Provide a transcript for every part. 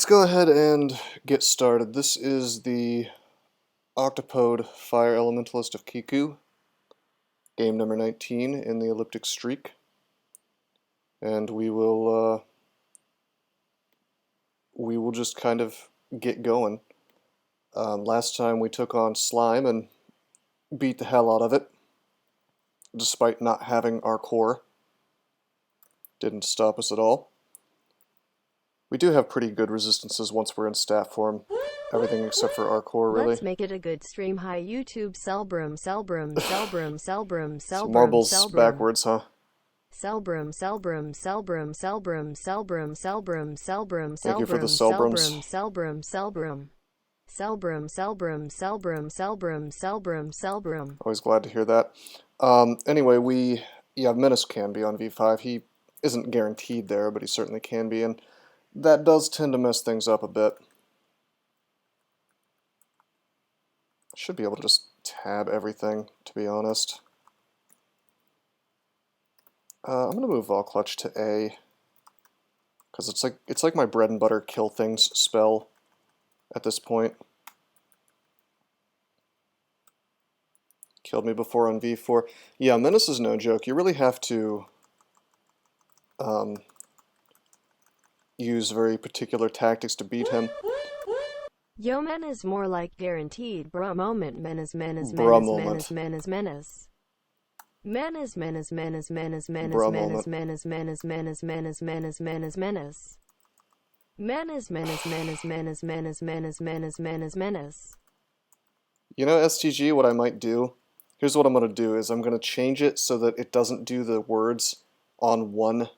Let's go ahead and get started. This is the Octopode Fire Elementalist of Kiku, game number 19 in the Elliptic Streak, and we will just kind of get going. Last time we took on Slime and beat the hell out of it, despite not having our core. Didn't stop us at all. We do have pretty good resistances once we're in stat form. Everything except for our core, really. Let's make it a good stream. Hi YouTube, Selbrum. Marbles backwards, huh? Selbrum. Thank you for the Selbrums. Always glad to hear that. Anyway, Menace can be on V5. He isn't guaranteed there, but he certainly can be, and that does tend to mess things up a bit. I should be able to just tab everything, to be honest. I'm going to move Vol Clutch to A, because it's like my bread and butter kill things spell at this point. Killed me before on V4. Yeah, Menace is no joke. You really have to use very particular tactics to beat him. Yo, men is more like guaranteed. Bruh moment. Menace. Bruh moment. You know, STG, what I might do? Here's what I'm going to do, is I'm going to change it so that it doesn't do the words on one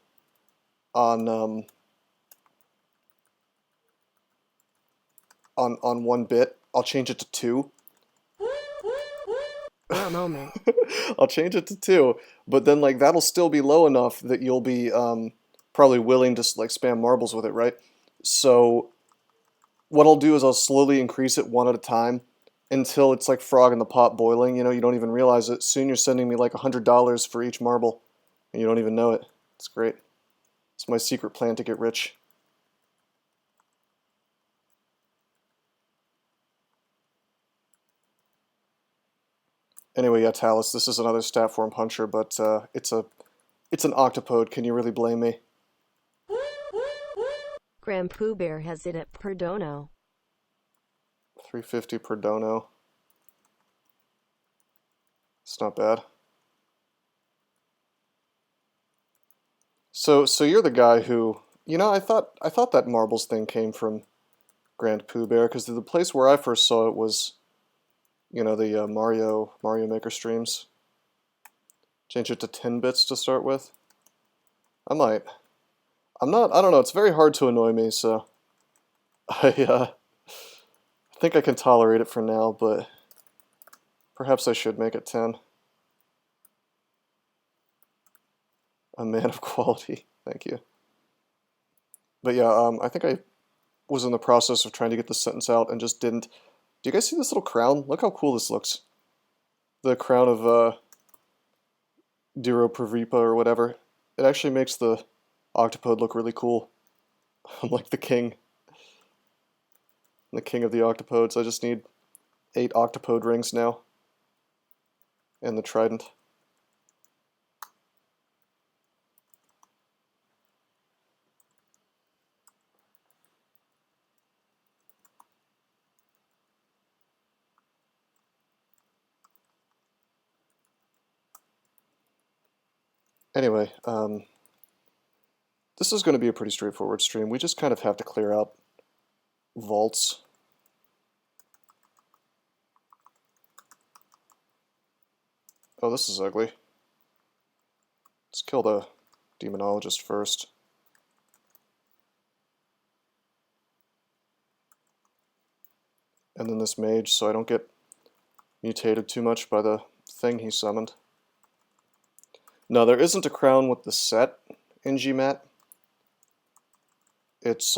bit. I'll change it to 2. Moment. I'll change it to 2, but then like that'll still be low enough that you'll be probably willing to like spam marbles with it, right? So what I'll do is I'll slowly increase it one at a time until it's like frog in the pot boiling. You know, you don't even realize it. Soon you're sending me like $100 for each marble, and you don't even know it. It's great. It's my secret plan to get rich. Anyway, yeah, Talus, this is another stat form puncher, but it's an octopode. Can you really blame me? Grand Pooh Bear has it at Perdono. 350 per dono. It's not bad. So you're the guy who, you know, I thought that marbles thing came from Grand Pooh Bear, because the place where I first saw it was, you know, the Mario Maker streams. Change it to 10 bits to start with. I might. I don't know, it's very hard to annoy me, so I think I can tolerate it for now, but perhaps I should make it 10. A man of quality, thank you. But yeah, I think I was in the process of trying to get the sentence out and just didn't. Do you guys see this little crown? Look how cool this looks. The crown of Diro Pravipa or whatever. It actually makes the octopode look really cool. I'm like the king. I'm the king of the octopodes. I just need 8 octopode rings now. And the trident. Anyway, this is going to be a pretty straightforward stream. We just kind of have to clear out vaults. Oh, this is ugly. Let's kill the demonologist first. And then this mage, so I don't get mutated too much by the thing he summoned. No, there isn't a crown with the set in GMAT. It's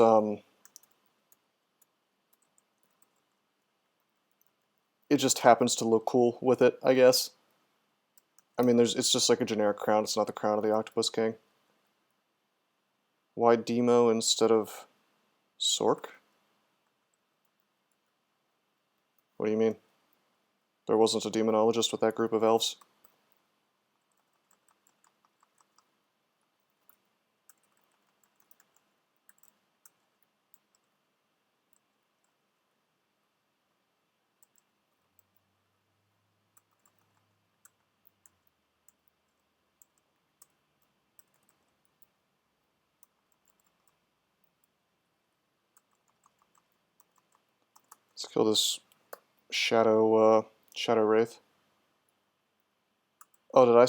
it just happens to look cool with it, I guess. I mean, it's just like a generic crown. It's not the crown of the Octopus King. Why Demo instead of Sork? What do you mean? There wasn't a demonologist with that group of elves? Let's kill this shadow wraith. Oh, did I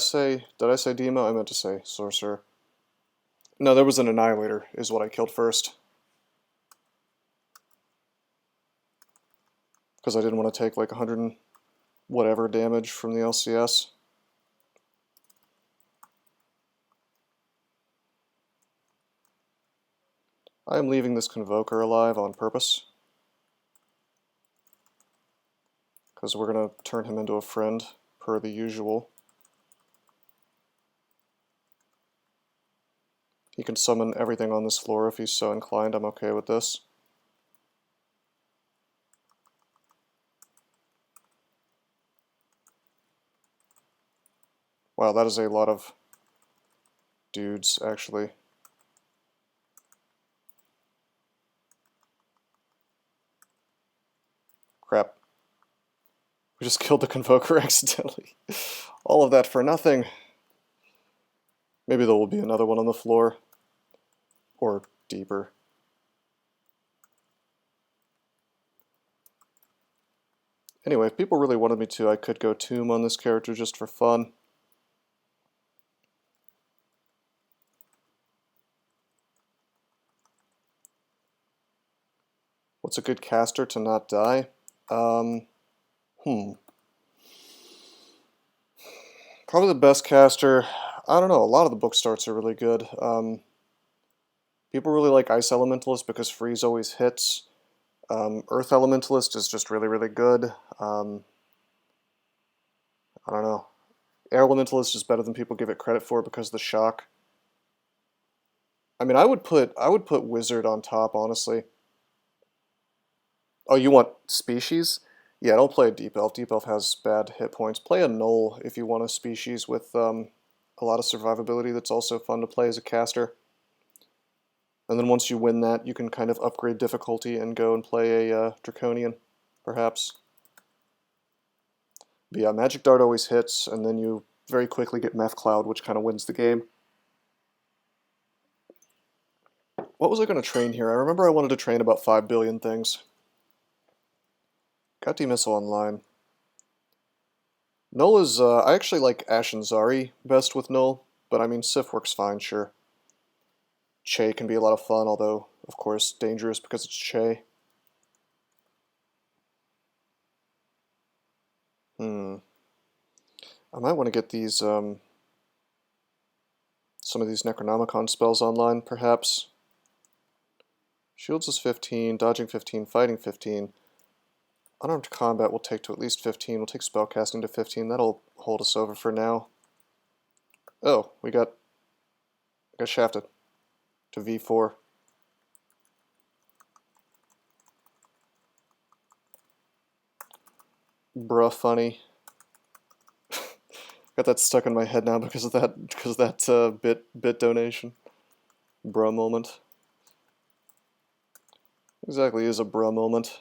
say demo? I meant to say sorcerer. No, there was an annihilator is what I killed first. Because I didn't want to take like 100 and whatever damage from the LCS. I am leaving this Convoker alive on purpose. Because we're going to turn him into a friend, per the usual. He can summon everything on this floor if he's so inclined. I'm okay with this. Wow, that is a lot of dudes, actually. Crap. We just killed the Convoker accidentally. All of that for nothing. Maybe there will be another one on the floor. Or deeper. Anyway, if people really wanted me to, I could go Tomb on this character just for fun. What's a good caster to not die? Probably the best caster. I don't know, a lot of the book starts are really good. People really like Ice Elementalist because Freeze always hits. Earth Elementalist is just really, really good. I don't know. Air Elementalist is better than people give it credit for because of the shock. I mean, I would put Wizard on top, honestly. Oh, you want Species? Yeah, don't play a Deep Elf. Deep Elf has bad hit points. Play a Null if you want a Species with a lot of survivability that's also fun to play as a caster. And then once you win that, you can kind of upgrade difficulty and go and play a Draconian, perhaps. But yeah, Magic Dart always hits, and then you very quickly get Meth Cloud, which kind of wins the game. What was I going to train here? I remember I wanted to train about 5 billion things. Got D-Missile online. Null is, I actually like Ashen Zari best with Null, but I mean, Sif works fine, sure. Che can be a lot of fun, although, of course, dangerous because it's Che. I might want to get these, some of these Necronomicon spells online, perhaps. Shields is 15, dodging 15, fighting 15. Unarmed combat will take to at least 15. We'll take spellcasting to 15. That'll hold us over for now. Oh, we got shafted to V4. Bruh, funny. Got that stuck in my head now because of that bit donation. Bruh moment. Exactly is a bruh moment.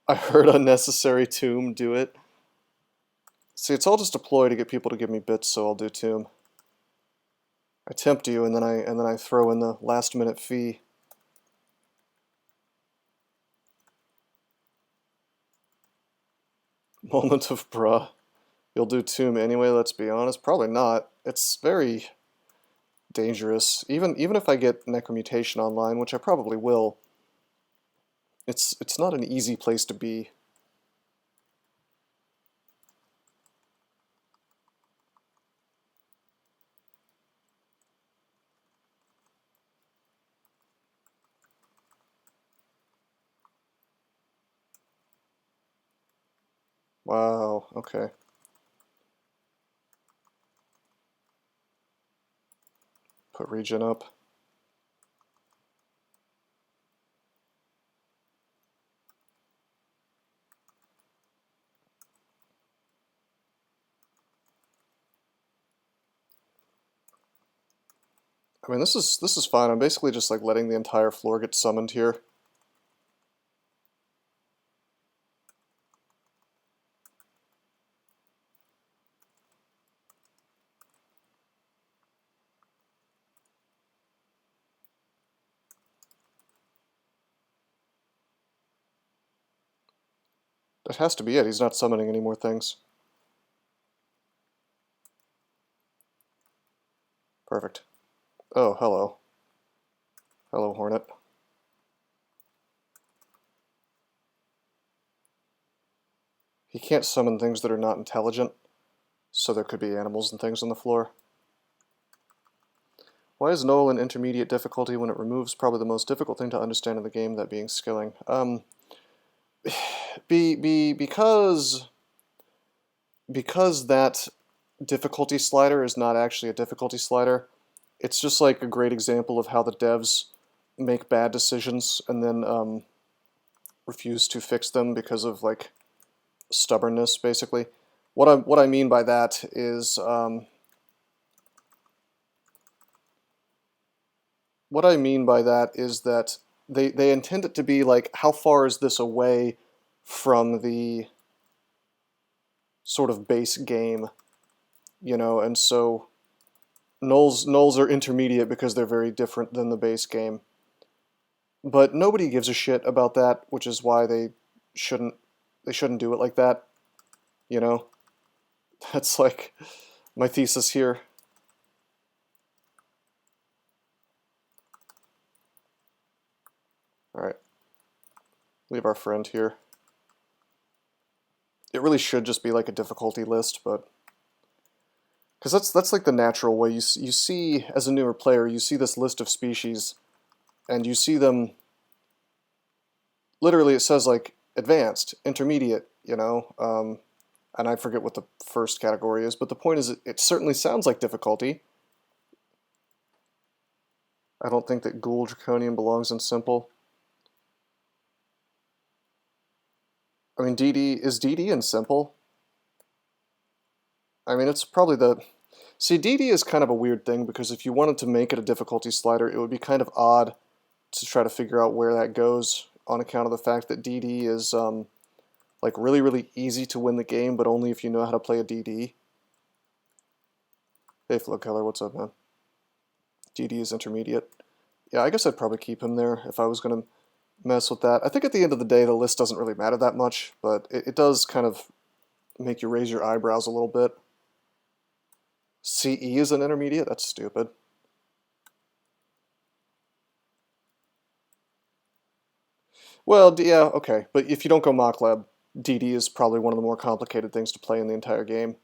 I heard unnecessary Tomb do it. See, it's all just a ploy to get people to give me bits, so I'll do Tomb. I tempt you, and then I throw in the last minute fee. Moment of bruh. You'll do Tomb anyway, let's be honest. Probably not. It's very dangerous. Even if I get Necromutation online, which I probably will, it's not an easy place to be. Wow, okay. Put regen up. I mean, this is fine. I'm basically just like letting the entire floor get summoned here. That has to be it. He's not summoning any more things. Perfect. Oh, hello. Hello, Hornet. He can't summon things that are not intelligent, so there could be animals and things on the floor. Why is Null an intermediate difficulty when it removes probably the most difficult thing to understand in the game, that being skilling? Because that difficulty slider is not actually a difficulty slider, it's just like a great example of how the devs make bad decisions and then refuse to fix them because of like stubbornness, basically. What I mean by that is that they intend it to be like, how far is this away from the sort of base game, you know, and so nulls are intermediate because they're very different than the base game. But nobody gives a shit about that, which is why they shouldn't do it like that, you know? That's like my thesis here. Alright. Leave our friend here. It really should just be like a difficulty list, but... because that's like the natural way. You see, as a newer player, you see this list of species, and you see them... literally it says like, advanced, intermediate, you know? And I forget what the first category is, but the point is it certainly sounds like difficulty. I don't think that Ghoul Draconian belongs in simple. I mean, is DD in simple? I mean, it's probably the... see, DD is kind of a weird thing, because if you wanted to make it a difficulty slider, it would be kind of odd to try to figure out where that goes, on account of the fact that DD is like really, really easy to win the game, but only if you know how to play a DD. Hey, Flow Color, what's up, man? DD is intermediate. Yeah, I guess I'd probably keep him there if I was going to mess with that. I think at the end of the day, the list doesn't really matter that much, but it does kind of make you raise your eyebrows a little bit. CE is an intermediate? That's stupid. Well, yeah, okay, but if you don't go mock lab, DD is probably one of the more complicated things to play in the entire game.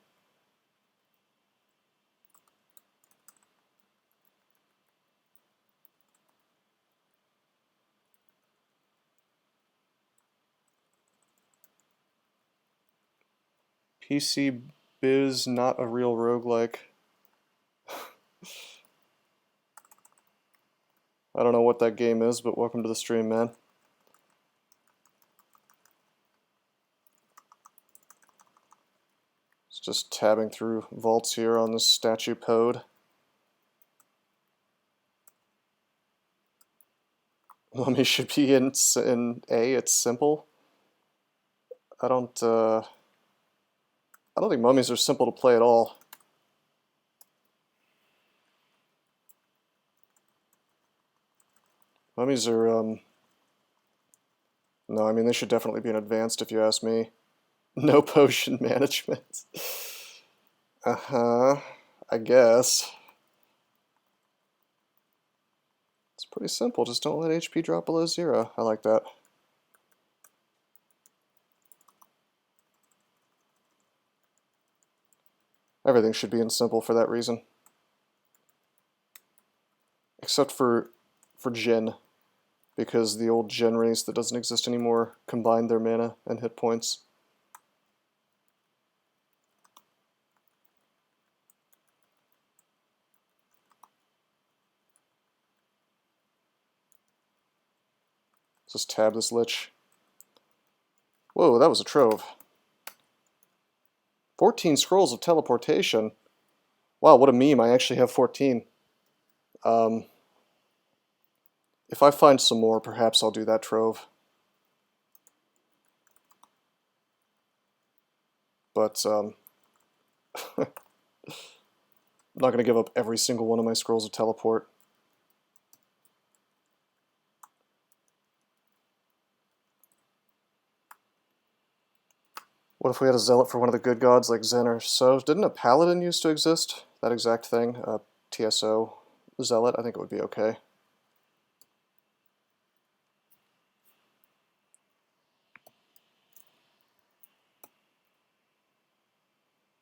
PC Biz, not a real roguelike. I don't know what that game is, but welcome to the stream, man. It's just tabbing through vaults here on this statue pod. Mummy should be in A, it's simple. I don't think mummies are simple to play at all. Mummies are, no, I mean, they should definitely be in advanced if you ask me. No potion management. Uh-huh, I guess. It's pretty simple, just don't let HP drop below 0. I like that. Everything should be in simple for that reason. Except for Jin, because the old Jin race that doesn't exist anymore combined their mana and hit points. Let's just tab this lich. Whoa, that was a trove. 14 scrolls of teleportation. Wow, what a meme. I actually have 14. If I find some more, perhaps I'll do that trove. But, I'm not going to give up every single one of my scrolls of teleport. What if we had a zealot for one of the good gods like Zen or so? Didn't a paladin used to exist? That exact thing? TSO zealot? I think it would be okay.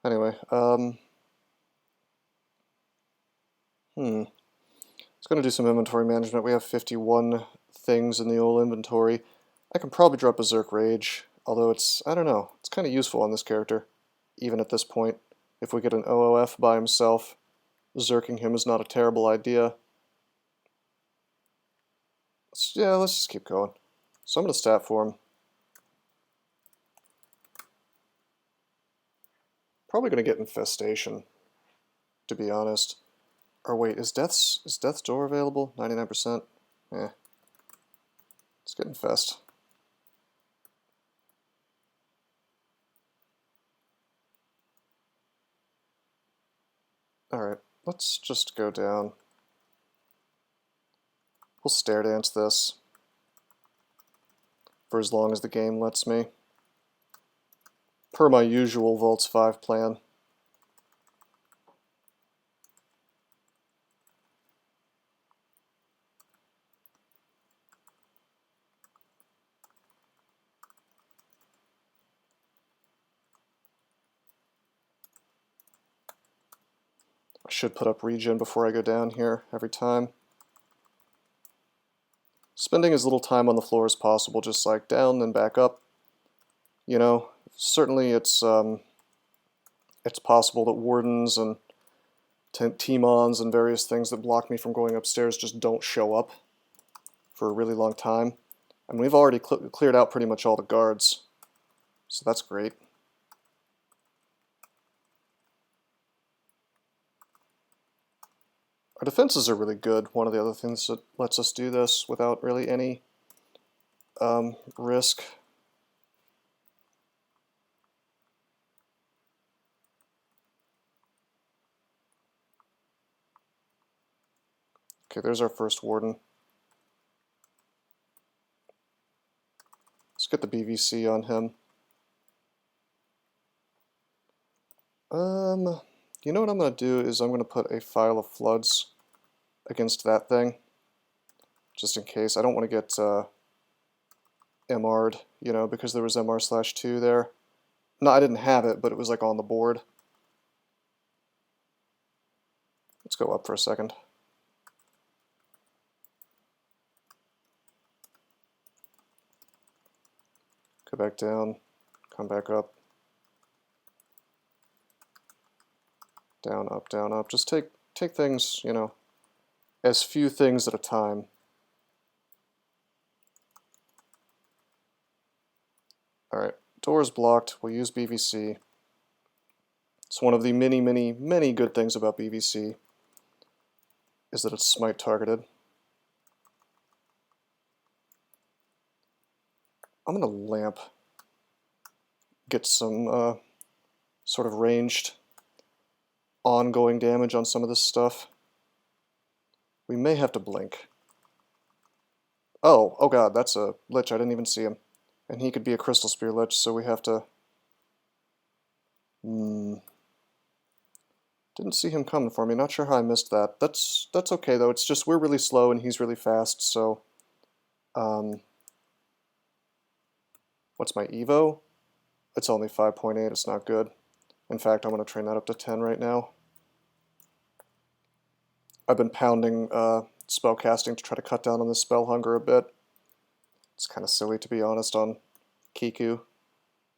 Anyway, let's going to do some inventory management. We have 51 things in the old inventory. I can probably drop Berserk Rage, although it's, I don't know, it's kind of useful on this character, even at this point. If we get an OOF by himself, Berserking him is not a terrible idea. Let's just keep going. So I'm going to stat for him. Probably going to get Infestation, to be honest. Or wait, is Death's Door available? 99%? Let's get Infest. Alright, let's just go down. We'll Stair Dance this for as long as the game lets me. Per my usual Vaults 5 plan. I should put up regen before I go down here every time. Spending as little time on the floor as possible, just like down then back up. You know, certainly it's possible that wardens and T-mons and various things that block me from going upstairs just don't show up for a really long time. I mean, we've already cleared out pretty much all the guards, so that's great. Our defenses are really good. One of the other things that lets us do this without really any risk. Okay, there's our first warden. Let's get the BVC on him. You know what I'm going to do is I'm going to put a file of floods against that thing, just in case. I don't want to get MR'd, you know, because there was MR/2 there. No, I didn't have it, but it was like on the board. Let's go up for a second. Go back down, come back up. Down, up. Just take things, you know, as few things at a time. Alright, door's blocked. We'll use BVC. It's one of the many, many, many good things about BVC is that it's smite targeted. I'm going to lamp, get some sort of ranged ongoing damage on some of this stuff. We may have to blink. Oh god, that's a lich. I didn't even see him. And he could be a Crystal Spear lich, so we have to... Didn't see him coming for me. Not sure how I missed that. That's okay, though. It's just we're really slow and he's really fast, so... What's my Evo? It's only 5.8. It's not good. In fact, I'm going to train that up to 10 right now. I've been pounding spellcasting to try to cut down on the spell hunger a bit. It's kind of silly, to be honest, on Kiku.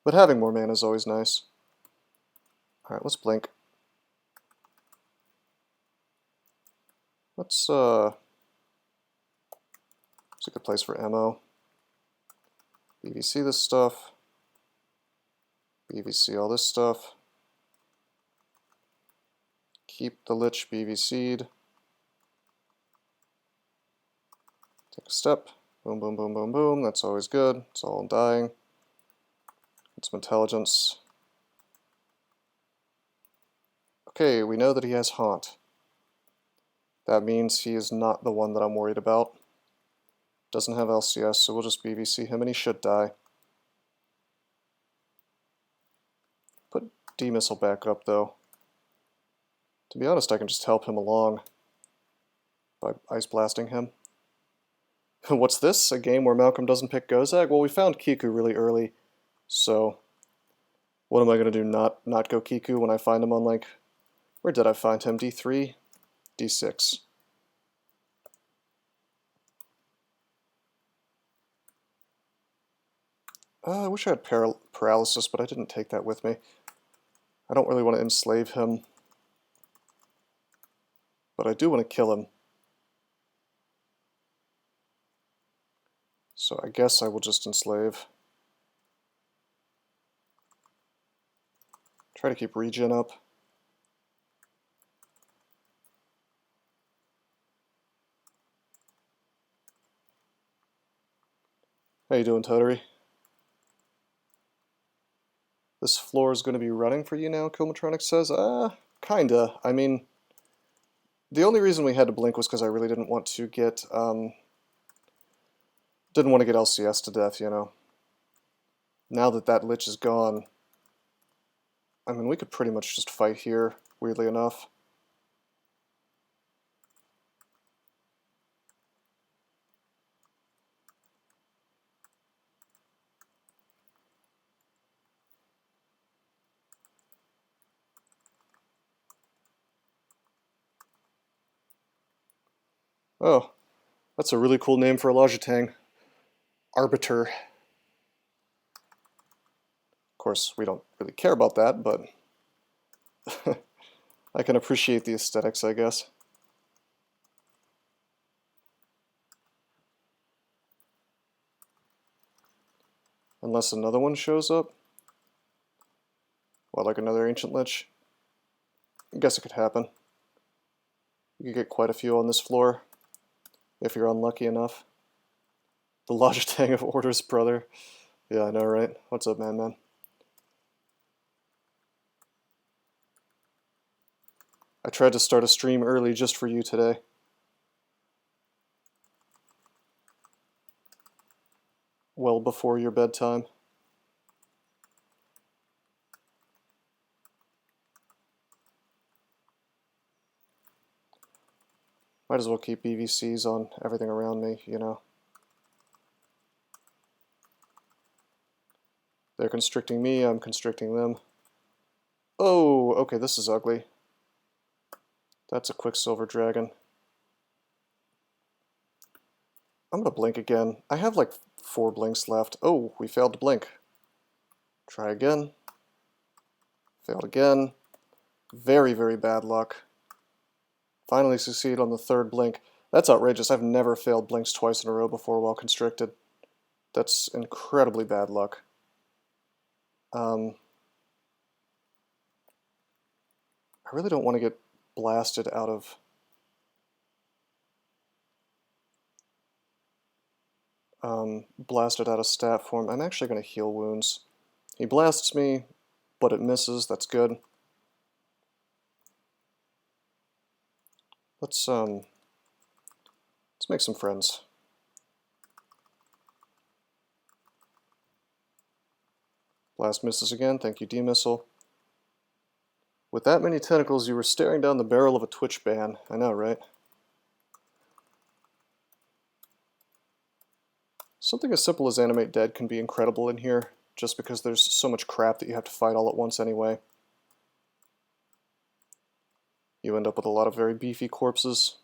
But having more mana is always nice. Alright, let's blink. It's a good place for ammo. VSEE this stuff, VSEE all this stuff, keep the lich VSEE'd, take a step, boom, boom, boom, boom, boom, that's always good, it's all dying, get some intelligence. Okay, we know that he has Haunt. That means he is not the one that I'm worried about. Doesn't have LCS, so we'll just VSEE him and he should die. Put D-Missile back up though. To be honest, I can just help him along by Ice Blasting him. What's this? A game where Malcolm doesn't pick Gozag? Well, we found Kiku really early, so what am I going to do, not go Kiku when I find him on, like, where did I find him? D3? D6. I wish I had paralysis, but I didn't take that with me. I don't really want to enslave him, but I do want to kill him. So I guess I will just enslave. Try to keep regen up. How you doing, Totary? This floor is going to be running for you now, Kilmatronic says. Kinda. I mean, the only reason we had to blink was because I really didn't want to get, LCS to death, you know. Now that that lich is gone, I mean, we could pretty much just fight here, weirdly enough. Oh, that's a really cool name for a Lojitang. Arbiter. Of course, we don't really care about that, but I can appreciate the aesthetics, I guess. Unless another one shows up. Well, like another Ancient Lich. I guess it could happen. You could get quite a few on this floor, if you're unlucky enough. The Lojitang of Orders, brother. Yeah, I know, right? What's up, man? I tried to start a stream early just for you today. Well before your bedtime. Might as well keep BVCs on everything around me, you know. They're constricting me, I'm constricting them. Oh, okay, this is ugly. That's a Quicksilver Dragon. I'm gonna blink again. I have like 4 blinks left. Oh, we failed to blink. Try again. Failed again. Very, very bad luck. Finally succeed on the 3rd blink. That's outrageous. I've never failed blinks twice in a row before while constricted. That's incredibly bad luck. I really don't want to get blasted out of... stat form. I'm actually going to heal wounds. He blasts me, but it misses. That's good. Let's make some friends. Blast misses again. Thank you, D-Missile. With that many tentacles, you were staring down the barrel of a Twitch ban. I know, right? Something as simple as Animate Dead can be incredible in here, just because there's so much crap that you have to fight all at once anyway. You end up with a lot of very beefy corpses.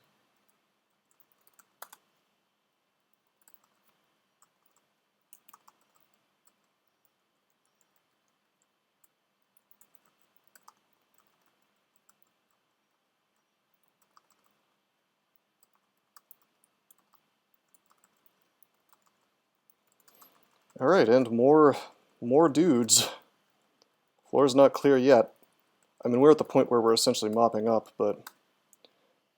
Alright, and more dudes. Floor's not clear yet. I mean, we're at the point where we're essentially mopping up, but...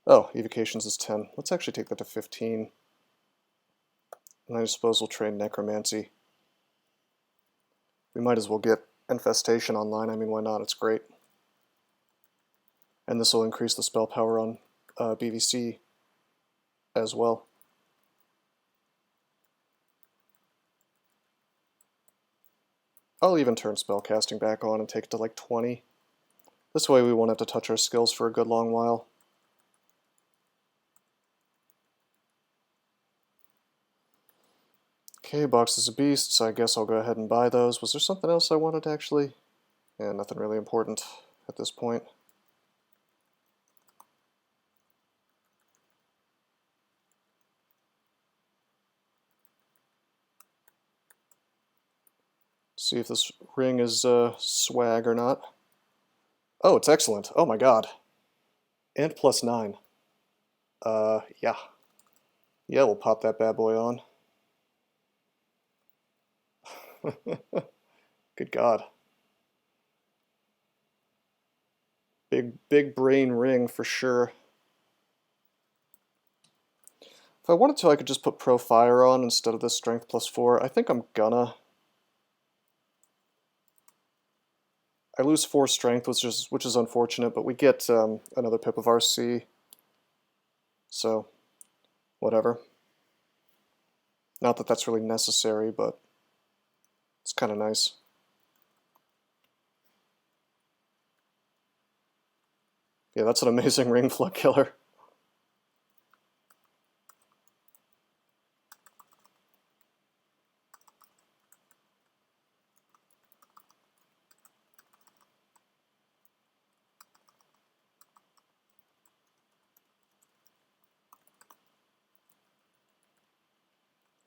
Oh, evocations is 10. Let's actually take that to 15. And I suppose we'll train necromancy. We might as well get infestation online. I mean, why not? It's great. And this will increase the spell power on BVC as well. I'll even turn spellcasting back on and take it to like 20. This way we won't have to touch our skills for a good long while. Okay, boxes of beasts, so I guess I'll go ahead and buy those. Was there something else I wanted to actually? Yeah, nothing really important at this point. See if this ring is swag or not. Oh, it's excellent. Oh my god. And +9. Yeah. Yeah, we'll pop that bad boy on. Good god. Big brain ring for sure. If I wanted to, I could just put Pro Fire on instead of this Strength +4. I think I'm gonna. I lose 4 Strength, which is unfortunate, but we get another pip of RC. So, whatever. Not that that's really necessary, but it's kind of nice. Yeah, that's an amazing ring flood killer.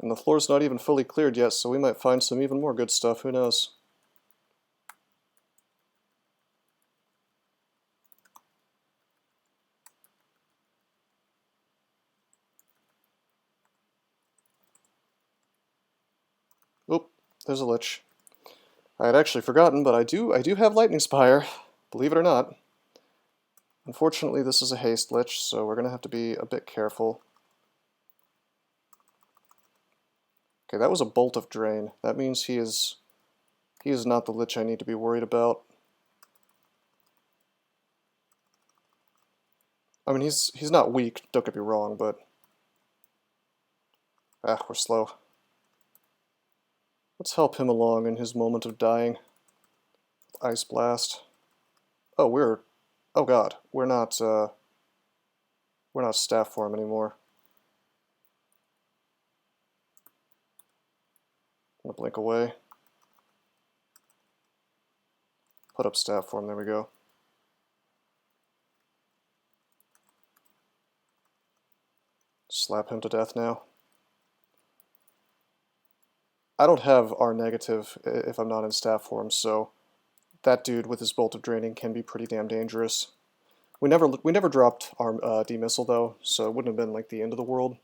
And the floor's not even fully cleared yet, so we might find some even more good stuff, who knows. Oop, there's a lich. I had actually forgotten, but I do have Lightning Spire, believe it or not. Unfortunately, this is a haste lich, so we're going to have to be a bit careful. Okay, that was a Bolt of Drain. That means he is not the lich I need to be worried about. I mean, he's not weak, don't get me wrong, but... we're slow. Let's help him along in his moment of dying. Ice Blast. Oh, oh god, we're not staff form anymore. I'm gonna blink away. Put up staff form, there we go. Slap him to death now. I don't have R negative if I'm not in staff form, so that dude with his Bolt of Draining can be pretty damn dangerous. We never dropped our D-Missile though, so it wouldn't have been like the end of the world,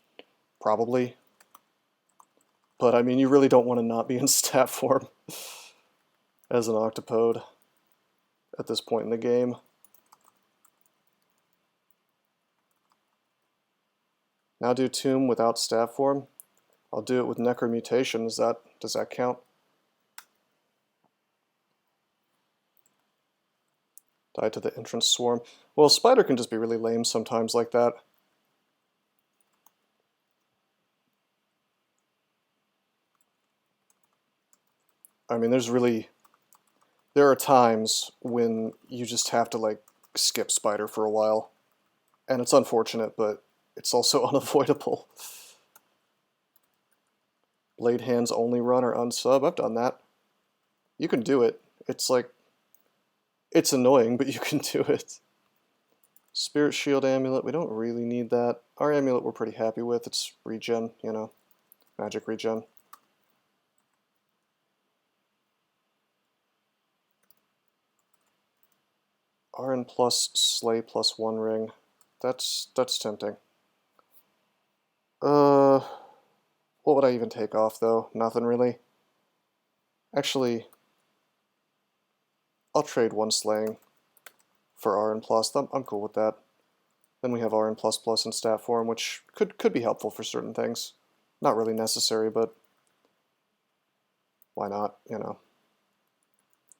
probably. But I mean, you really don't want to not be in staff form as an Octopode at this point in the game. Now do Tomb without staff form. I'll do it with Necromutation. Does that count? Die to the entrance swarm. Well, Spider can just be really lame sometimes like that. I mean, there are times when you just have to like skip Spider for a while. And it's unfortunate, but it's also unavoidable. Blade Hands only run or unsub. I've done that. You can do it. It's like, it's annoying, but you can do it. Spirit Shield Amulet, we don't really need that. Our amulet we're pretty happy with. It's regen, you know, magic regen. RN plus Slay plus 1 ring. That's tempting. What would I even take off though? Nothing really. Actually, I'll trade one slaying for Rn+. I'm cool with that. Then we have Rn++ in stat form, which could be helpful for certain things. Not really necessary, but why not, you know.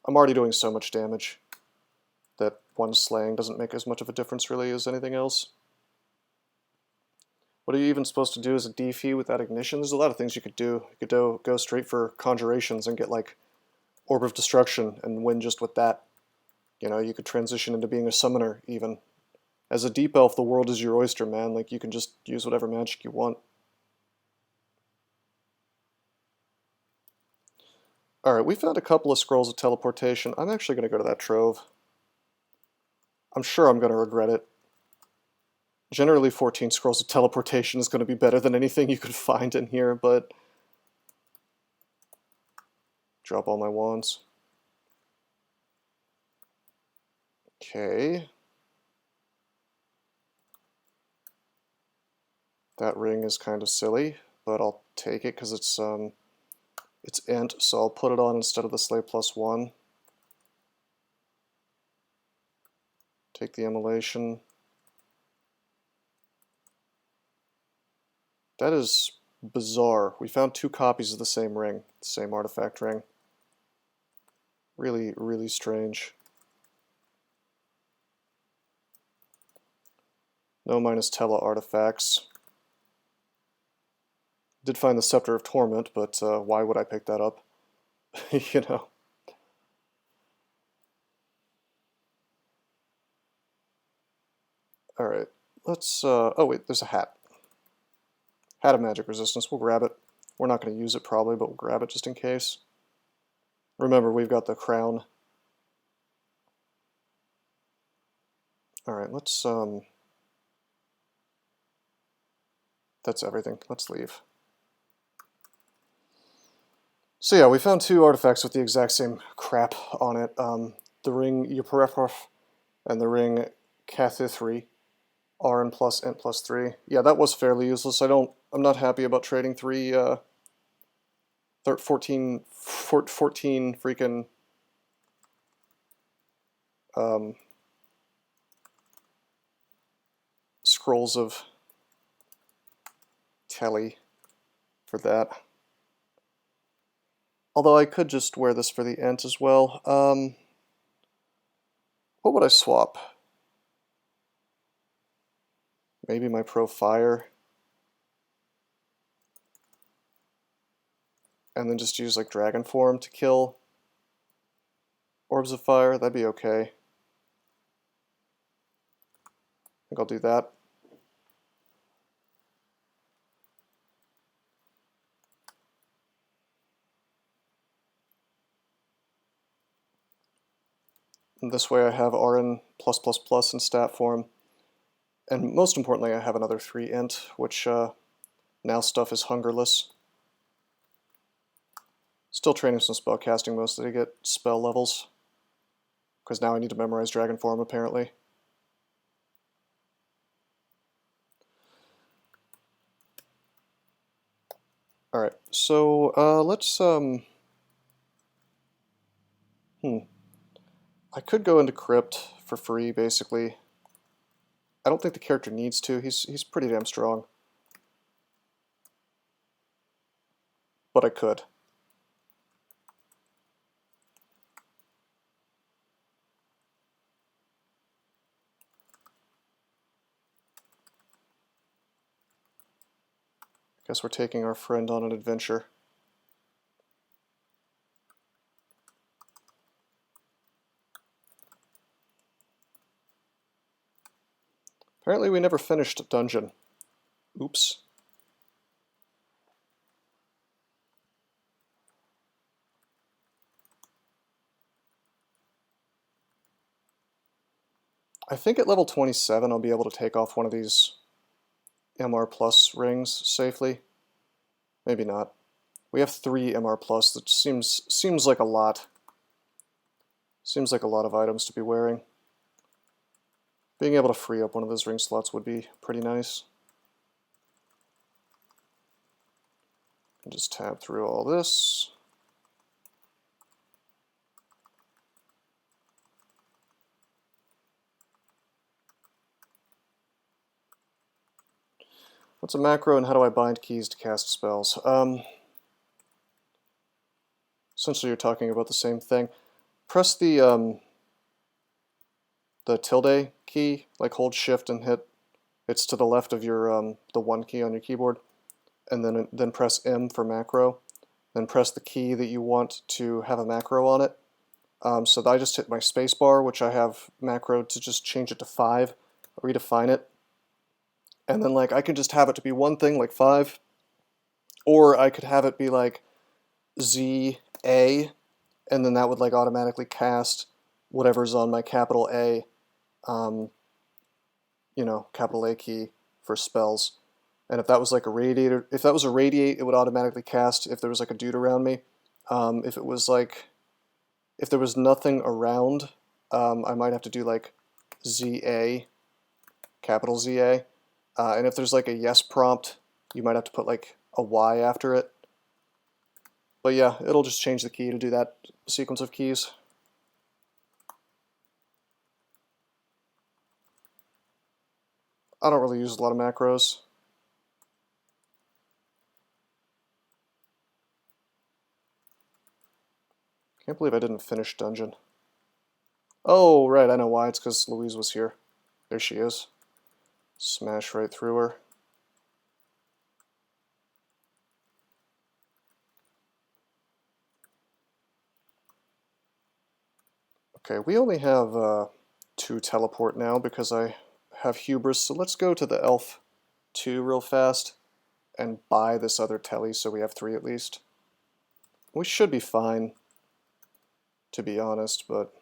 I'm already doing so much damage that one slaying doesn't make as much of a difference really as anything else. What are you even supposed to do as a DFi without ignition? There's a lot of things you could do. You could go straight for conjurations and get like Orb of Destruction and win just with that. You know, you could transition into being a summoner even. As a deep elf, the world is your oyster, man. Like, you can just use whatever magic you want. Alright, we found a couple of scrolls of teleportation. I'm actually going to go to that trove. I'm sure I'm going to regret it. Generally, 14 scrolls of teleportation is going to be better than anything you could find in here, but... Drop all my wands. Okay. That ring is kind of silly, but I'll take it because it's int, so I'll put it on instead of the slay +1. Take the immolation. That is bizarre. We found 2 copies of the same ring, the same artifact ring. Really, really strange. No minus Tela artifacts. Did find the Scepter of Torment, but why would I pick that up? You know. Alright, let's... oh wait, there's a hat. Hat of magic resistance, we'll grab it. We're not going to use it probably, but we'll grab it just in case. Remember, we've got the crown. Alright, let's... That's everything. Let's leave. So yeah, we found 2 artifacts with the exact same crap on it. The ring Ypirefrof and the ring Cathithri. Rn plus int plus 3. Yeah, that was fairly useless. I'm not happy about trading 14 freaking scrolls of telly for that. Although I could just wear this for the int as well. What would I swap? Maybe my Pro Fire. And then just use like Dragon Form to kill Orbs of Fire. That'd be okay. I think I'll do that. And this way I have Rn+++ in stat form. And most importantly, I have another 3 int, which now stuff is hungerless. Still training some spellcasting mostly to get spell levels, because now I need to memorize Dragon Form apparently. Alright, so let's I could go into Crypt for free, basically. I don't think the character needs to. He's pretty damn strong. But I could. Guess we're taking our friend on an adventure. Apparently we never finished dungeon. Oops. I think at level 27 I'll be able to take off one of these MR plus rings safely. Maybe not. We have 3 MR plus. That seems like a lot. Seems like a lot of items to be wearing. Being able to free up one of those ring slots would be pretty nice. And just tab through all this. What's a macro and how do I bind keys to cast spells? Essentially you're talking about the same thing. Press the tilde key, like hold shift and hit, it's to the left of your the 1 key on your keyboard, and then press M for macro. Then press the key that you want to have a macro on it. So I just hit my space bar, which I have macro to just change it to 5, redefine it. And then like I can just have it to be one thing, like 5, or I could have it be like ZA, and then that would like automatically cast whatever's on my capital A, you know, capital A key for spells. And if that was like a radiator, if that was a radiate, it would automatically cast if there was like a dude around me. If it was like, if there was nothing around, I might have to do like ZA, capital ZA. And if there's like a yes prompt, you might have to put like a Y after it. But yeah, it'll just change the key to do that sequence of keys. I don't really use a lot of macros. Can't believe I didn't finish dungeon. Oh, right, I know why. It's because Louise was here. There she is. Smash right through her. Okay, we only have 2 teleport now because I have hubris, so let's go to the elf 2 real fast and buy this other tele so we have 3 at least. We should be fine, to be honest, but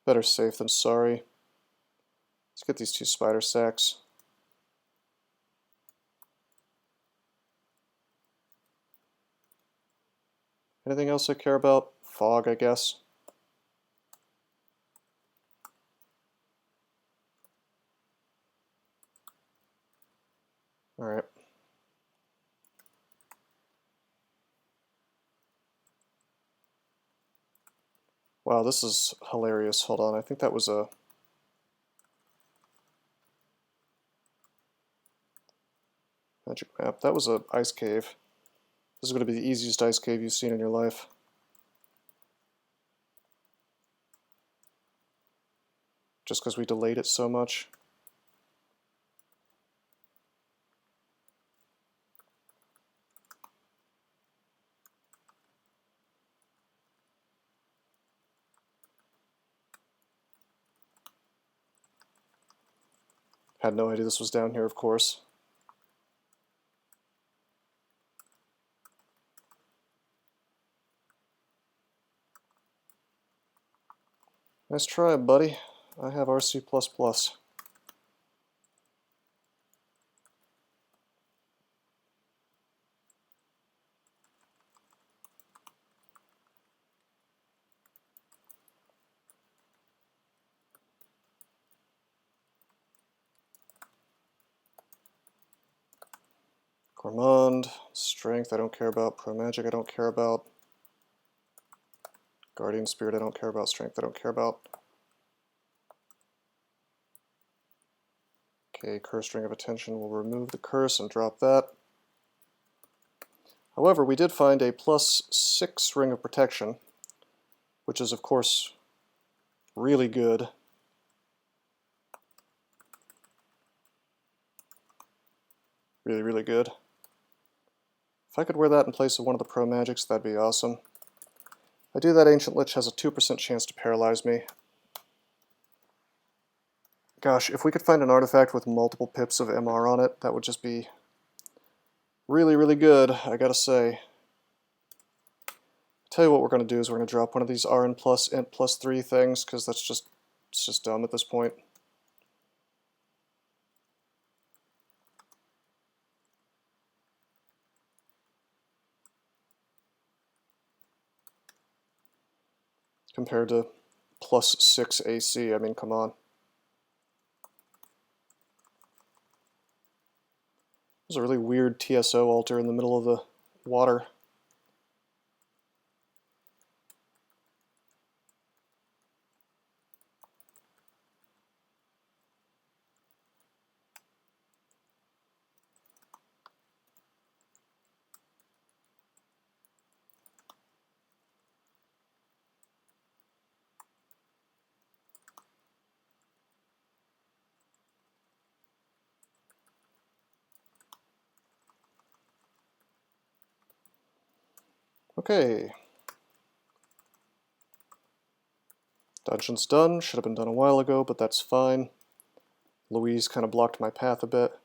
better safe than sorry. Let's get these 2 spider sacks. Anything else I care about? Fog, I guess. Alright. Wow, this is hilarious. Hold on, I think that was a... magic map. That was an ice cave. This is going to be the easiest ice cave you've seen in your life. Just because we delayed it so much. Had no idea this was down here, of course. Nice try, buddy. I have RC++. Gourmand, Strength I don't care about, Pro Magic I don't care about, Guardian Spirit I don't care about, Strength I don't care about. Okay, Curse Ring of Attention, we'll remove the curse and drop that. However, we did find a +6 Ring of Protection, which is of course really good. Really, really good. If I could wear that in place of one of the Pro Magics, that'd be awesome. If I do that, Ancient Lich has a 2% chance to paralyze me. Gosh, if we could find an artifact with multiple pips of MR on it, that would just be really, really good, I gotta say. Tell you what we're going to do is we're going to drop one of these RN plus int +3 things, because it's just dumb at this point. Compared to +6 AC, I mean, come on. There's a really weird TSO altar in the middle of the water. Okay. Dungeon's done. Should have been done a while ago, but that's fine. Louise kind of blocked my path a bit.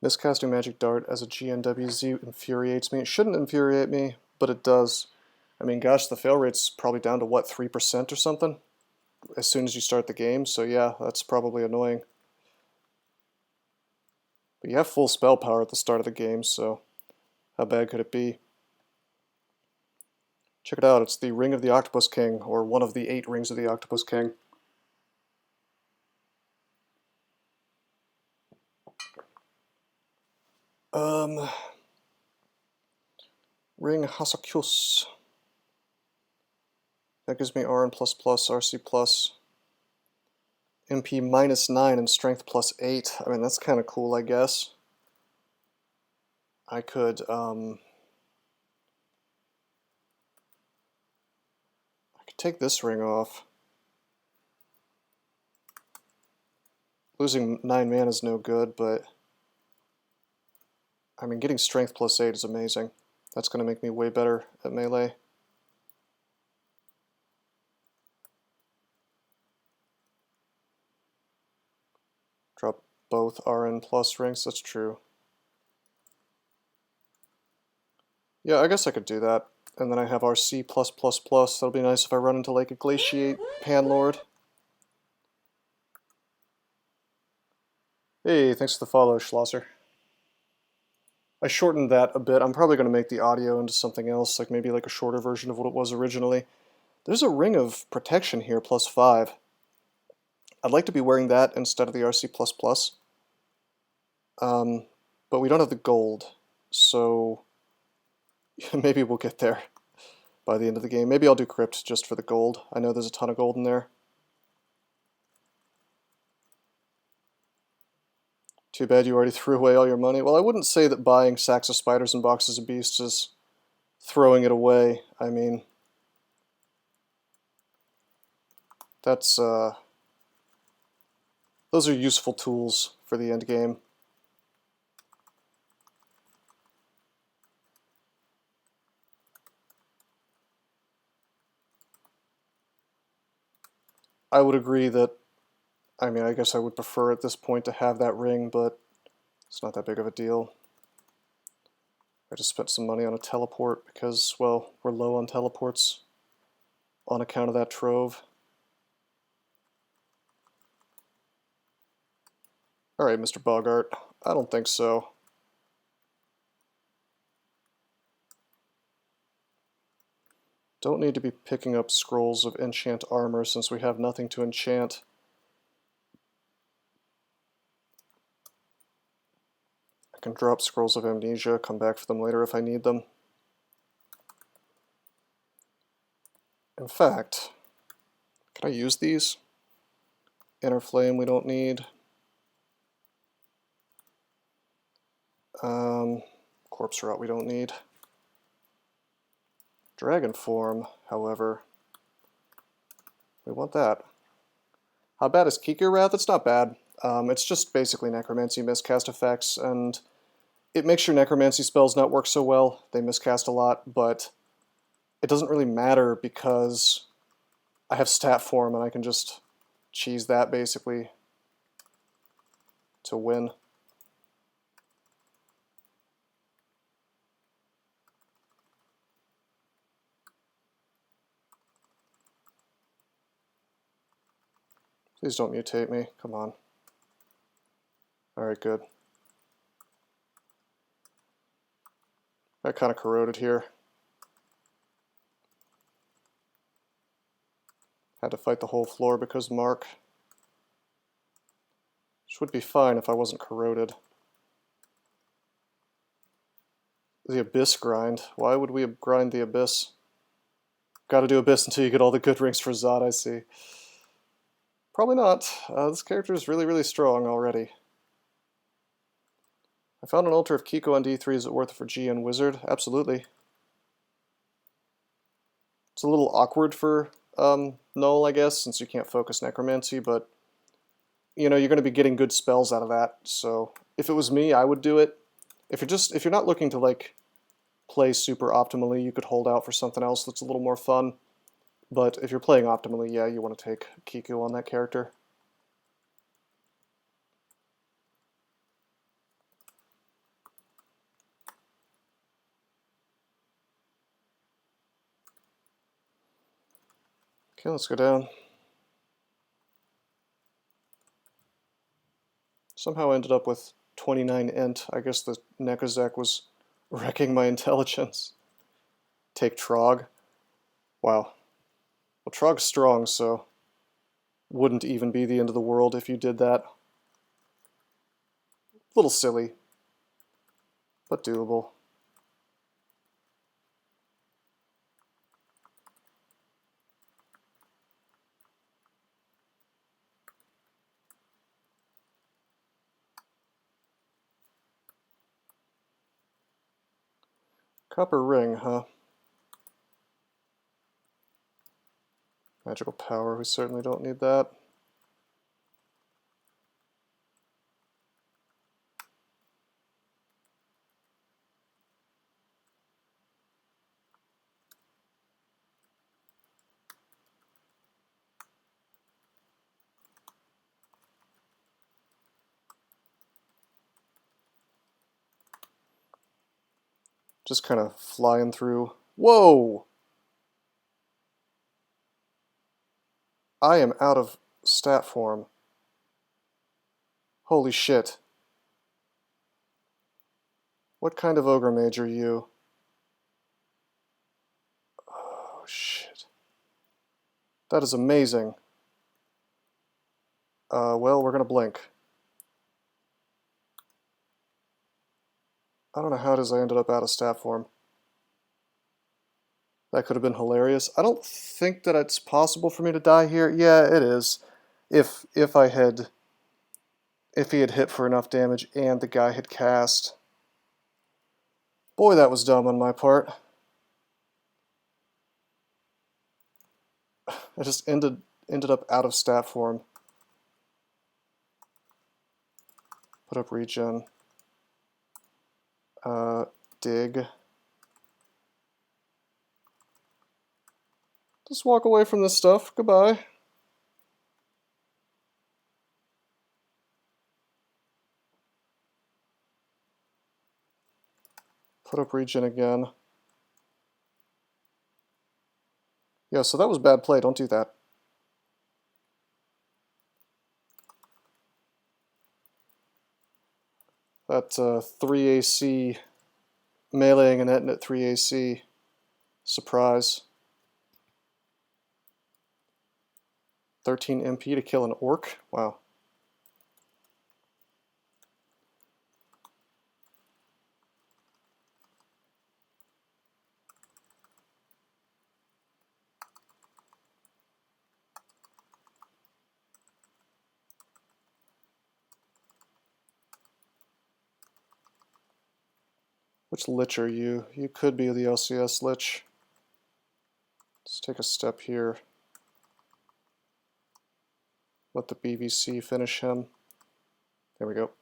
Miscasting Magic Dart as a GNWZ infuriates me. It shouldn't infuriate me, but it does. I mean, gosh, the fail rate's probably down to, what, 3% or something? As soon as you start the game, so yeah, that's probably annoying. But you have full spell power at the start of the game, so how bad could it be? Check it out, it's the Ring of the Octopus King, or one of the 8 Rings of the Octopus King. Ring Hasakyus. That gives me RN++, RC+, MP -9 and Strength +8. I mean, that's kind of cool, I guess. I could take this ring off. Losing 9 mana is no good, but I mean, getting Strength +8 is amazing. That's going to make me way better at melee. Drop both RN+ rings, that's true. Yeah, I guess I could do that. And then I have RC+++. That'll be nice if I run into like a Glaciate Panlord. Hey, thanks for the follow, Schlosser. I shortened that a bit. I'm probably going to make the audio into something else, like maybe like a shorter version of what it was originally. There's a Ring of Protection here, +5. I'd like to be wearing that instead of the RC++. But we don't have the gold, so maybe we'll get there by the end of the game. Maybe I'll do Crypt just for the gold. I know there's a ton of gold in there. Too bad you already threw away all your money. Well, I wouldn't say that buying sacks of spiders and boxes of beasts is throwing it away. I mean, that's those are useful tools for the end game. I would agree that, I mean, I guess I would prefer at this point to have that ring, but it's not that big of a deal. I just spent some money on a teleport because, well, we're low on teleports on account of that trove. Alright, Mr. Bogart. I don't think so. Don't need to be picking up scrolls of enchant armor since we have nothing to enchant. I can drop scrolls of amnesia, come back for them later if I need them. In fact, can I use these? Inner Flame we don't need. Corpse Rot we don't need. Dragon Form, however, we want that. How bad is Kiku Wrath? It's not bad. It's just basically Necromancy miscast effects, and it makes your Necromancy spells not work so well. They miscast a lot, but it doesn't really matter because I have Stat Form and I can just cheese that basically to win. Please don't mutate me. Come on. Alright, good. I kind of corroded here. Had to fight the whole floor because Mark. Which would be fine if I wasn't corroded. The Abyss grind. Why would we grind the Abyss? Gotta do Abyss until you get all the good rings for Zod, I see. Probably not. This character is really, really strong already. I found an altar of Kiku on D3. Is it worth it for G and Wizard? Absolutely. It's a little awkward for Null, I guess, since you can't focus Necromancy, but you know, you're going to be getting good spells out of that. So if it was me, I would do it. If you're not looking to like play super optimally, you could hold out for something else that's a little more fun. But if you're playing optimally, yeah, you want to take Kiku on that character. Okay, let's go down. Somehow ended up with 29 int. I guess the Nekozek was wrecking my intelligence. Take Trog. Wow. Well, Trog's strong, so wouldn't even be the end of the world if you did that. A little silly, but doable. Copper ring, huh? Magical power, we certainly don't need that. Just kind of flying through. Whoa! I am out of stat form. Holy shit. What kind of ogre mage are you? Oh shit. That is amazing. Well, we're gonna blink. I don't know how it is I ended up out of stat form. That could have been hilarious. I don't think that it's possible for me to die here. Yeah, it is. If he had hit for enough damage and the guy had cast. Boy, that was dumb on my part. I just ended up out of stat form. Put up regen. Dig. Just walk away from this stuff. Goodbye. Put up regen again. Yeah, so that was bad play. Don't do that. That 3 AC meleeing and Etna at 3 AC. Surprise. 13 MP to kill an orc? Wow. Which lich are you? You could be the LCS lich. Let's take a step here. Let the BVC finish him. There we go.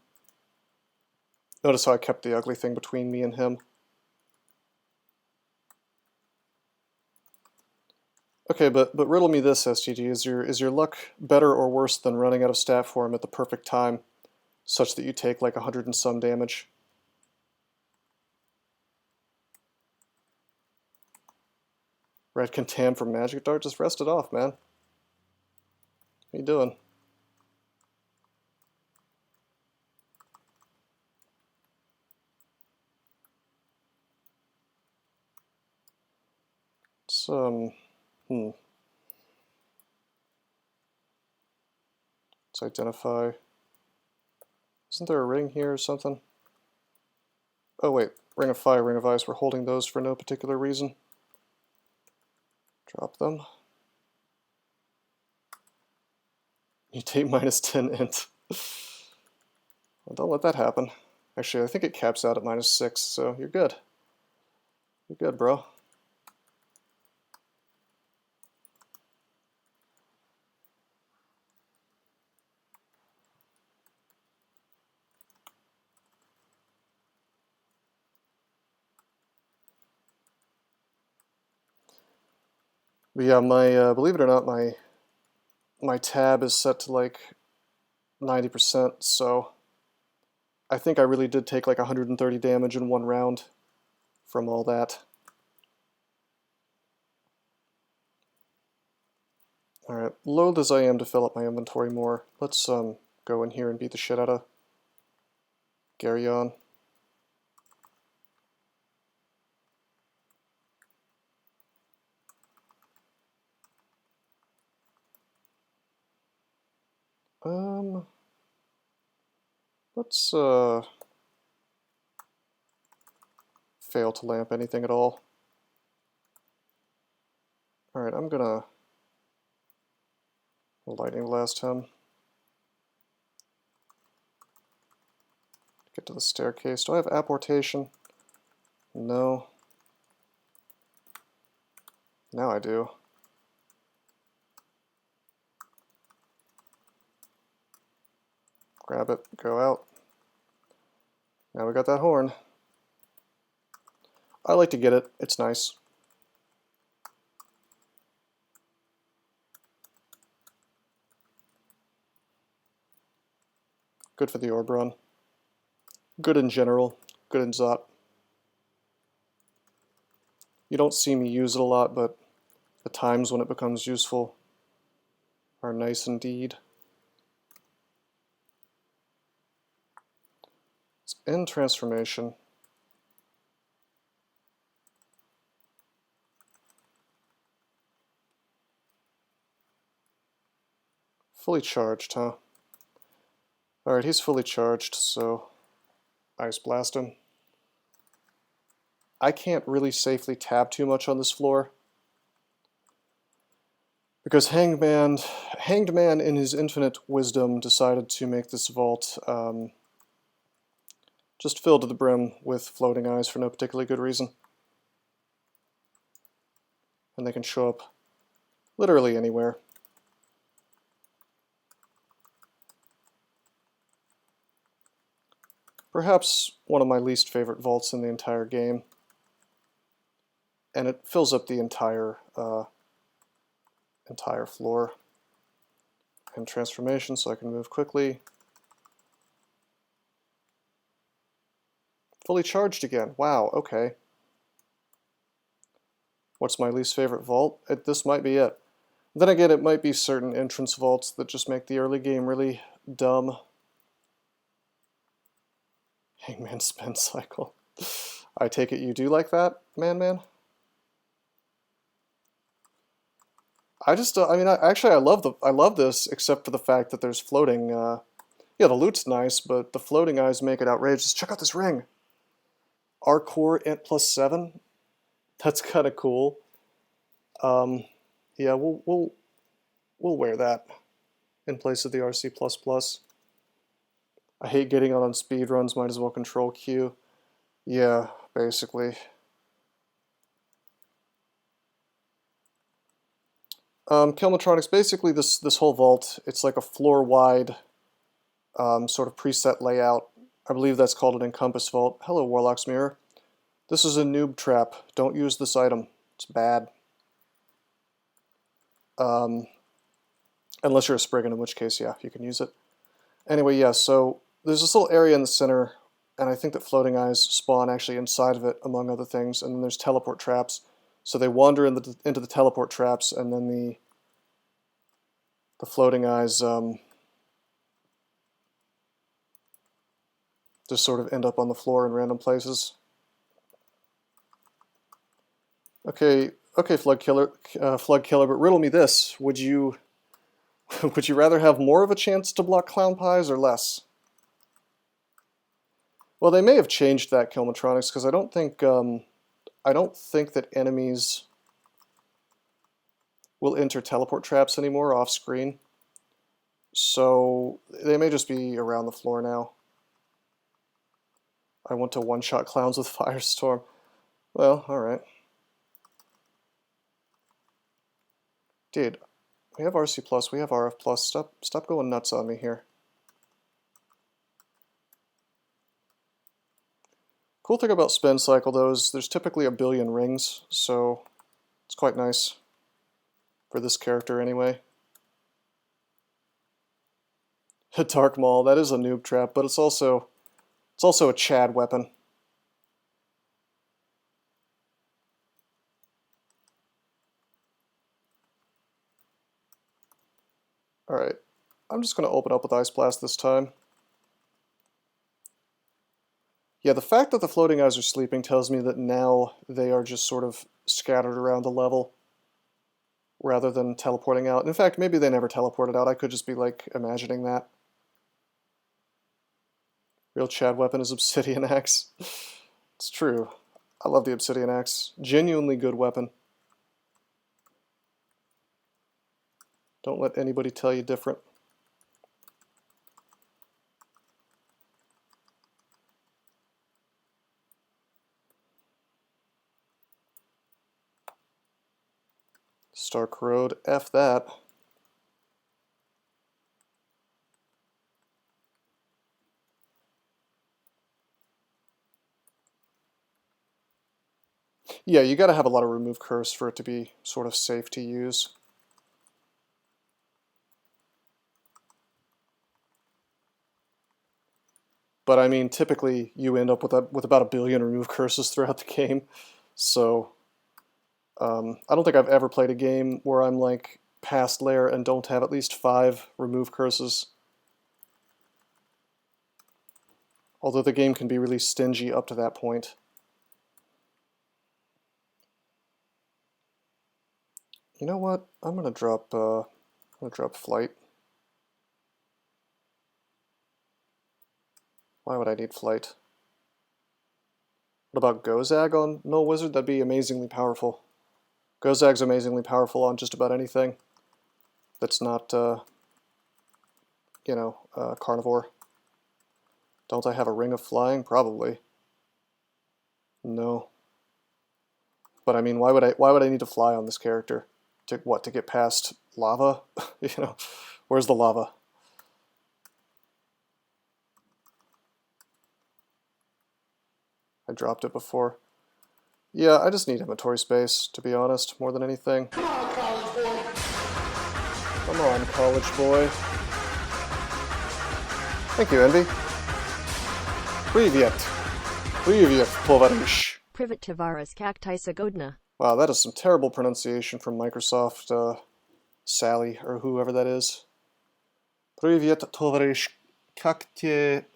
Notice how I kept the ugly thing between me and him. Okay, but riddle me this, STG. Is your luck better or worse than running out of stat form at the perfect time, such that you take like 100 and some damage? Red Contam from Magic Dart? Just rest it off, man. What are you doing? It's, Let's identify. Isn't there a ring here or something? Oh wait, Ring of Fire, Ring of Ice, we're holding those for no particular reason. Drop them. Mutate -10 int. Well, don't let that happen. Actually, I think it caps out at -6, so you're good. You're good, bro. But yeah, my believe it or not, my tab is set to like 90%, so I think I really did take like 130 damage in one round from all that. Alright, loath as I am to fill up my inventory more, let's go in here and beat the shit out of Garyon. Let's fail to lamp anything at all. Alright, I'm gonna lightning blast him. Get to the staircase. Do I have apportation? No. Now I do. Grab it, go out. Now we got that horn. I like to get it, it's nice. Good for the orb run. Good in general, good in Zot. You don't see me use it a lot, but the times when it becomes useful are nice indeed. It's in transformation. Fully charged, huh? Alright, he's fully charged, so Ice Blast him. I can't really safely tab too much on this floor, because Hanged Man in his infinite wisdom decided to make this vault just filled to the brim with floating eyes for no particularly good reason. And they can show up literally anywhere. Perhaps one of my least favorite vaults in the entire game. And it fills up the entire floor. And transformation, so I can move quickly. Fully charged again. Wow, okay. What's my least favorite vault? This might be it. Then again, it might be certain entrance vaults that just make the early game really dumb. Hangman spin cycle. I take it you do like that, man? I just, I mean, actually, I love this, except for the fact that there's floating. Yeah, the loot's nice, but the floating eyes make it outrageous. Check out this ring. R core int +7. That's kind of cool. Yeah, we'll wear that in place of the RC++. I hate getting on speed runs. Might as well control Q. Yeah, basically. Kilmatronics, basically this whole vault, it's like a floor-wide sort of preset layout. I believe that's called an Encompass Vault. Hello, Warlock's Mirror. This is a noob trap. Don't use this item. It's bad. Unless you're a Spriggan, in which case, yeah, you can use it. Anyway, yeah, so there's this little area in the center, and I think that floating eyes spawn actually inside of it, among other things, and then there's teleport traps. So they wander into the teleport traps, and then the floating eyes just sort of end up on the floor in random places. Okay, Flood Killer, but riddle me this: would you rather have more of a chance to block clown pies or less? Well, they may have changed that Kilmatronics because I don't think that enemies will enter teleport traps anymore off screen. So they may just be around the floor now. I want to one-shot clowns with Firestorm. Well, alright. Dude, we have RC+, we have RF+, stop going nuts on me here. Cool thing about spin cycle though is there's typically a billion rings, so it's quite nice for this character anyway. A Dark Maul, that is a noob trap, but it's also a Chad weapon. Alright, I'm just going to open up with Ice Blast this time. Yeah, the fact that the floating eyes are sleeping tells me that now they are just sort of scattered around the level rather than teleporting out. In fact, maybe they never teleported out. I could just be like imagining that. Real Chad weapon is Obsidian Axe. It's true. I love the Obsidian Axe. Genuinely good weapon. Don't let anybody tell you different. Stark Road, F that. Yeah, you gotta have a lot of remove curse for it to be sort of safe to use. But I mean, typically you end up with about a billion remove curses throughout the game. So I don't think I've ever played a game where I'm like past layer and don't have at least 5 remove curses. Although the game can be really stingy up to that point. You know what? I'm gonna drop flight. Why would I need flight? What about Gozag on Null Wizard? That'd be amazingly powerful. Gozag's amazingly powerful on just about anything that's not, carnivore. Don't I have a Ring of Flying? Probably. No. But I mean, why would I need to fly on this character? To what? To get past lava? You know, where's the lava? I dropped it before. Yeah, I just need inventory space, to be honest, more than anything. Come on, college boy! Come on, college boy. Thank you, Envy. Привет. Привет, товарищ. Privet Tavares Cactisa Godna. Wow, that is some terrible pronunciation from Microsoft Sally, or whoever that is. Привет, товарищ. Как те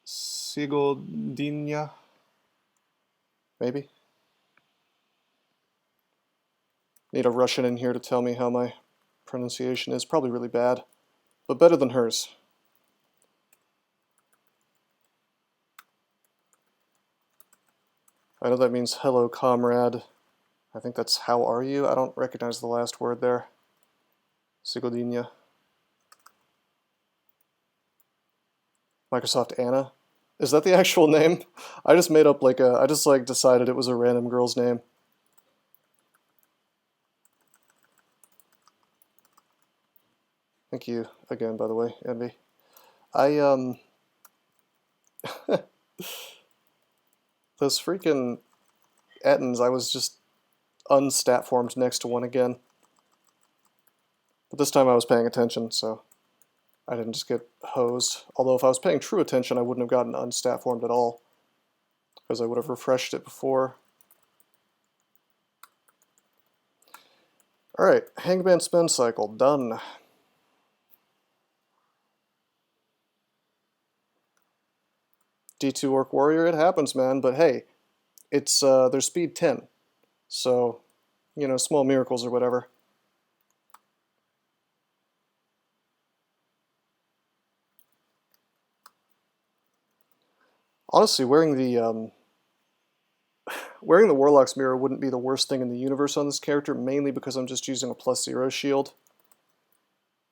сегодня? Maybe? Need a Russian in here to tell me how my pronunciation is. Probably really bad, but better than hers. I know that means hello, comrade. I think that's how are you? I don't recognize the last word there. Sigodinia. Microsoft Anna? Is that the actual name? I just made up like I just like decided it was a random girl's name. Thank you again, by the way, Envy. Those freaking Ettins, I was just unstat formed next to one again. But this time I was paying attention, so I didn't just get hosed. Although if I was paying true attention, I wouldn't have gotten unstat formed at all, because I would have refreshed it before. Alright, Hangman Spin Cycle, done. D2 Orc Warrior, it happens, man, but hey, it's their speed 10, so, you know, small miracles or whatever. Honestly, wearing the Warlock's Mirror wouldn't be the worst thing in the universe on this character, mainly because I'm just using a +0 shield.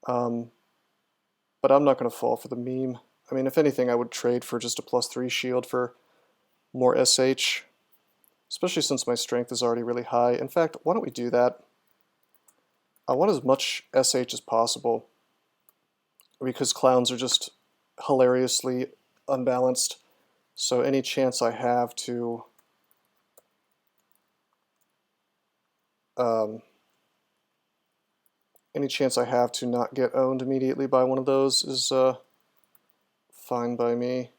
But I'm not going to fall for the meme. I mean, if anything, I would trade for just a +3 shield for more SH, especially since my strength is already really high. In fact, why don't we do that? I want as much SH as possible, because clowns are just hilariously unbalanced. So any chance I have to not get owned immediately by one of those is fine by me.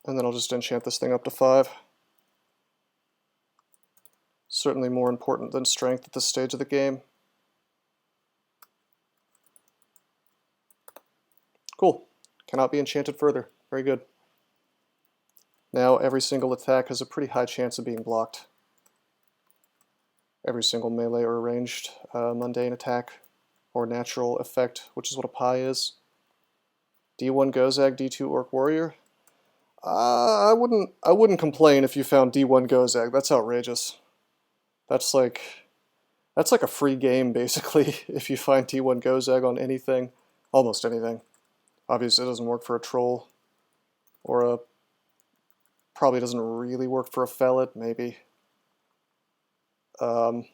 And then I'll just enchant this thing up to 5. Certainly more important than strength at this stage of the game. Cool. Cannot be enchanted further. Very good. Now every single attack has a pretty high chance of being blocked. Every single melee or ranged mundane attack or natural effect, which is what a PI is. D1 Gozag, D2 Orc Warrior. I wouldn't complain if you found D1 Gozag. That's outrageous. That's like a free game basically if you find D1 Gozag on anything, almost anything. Obviously it doesn't work for a troll, or probably doesn't really work for a felid, maybe. Not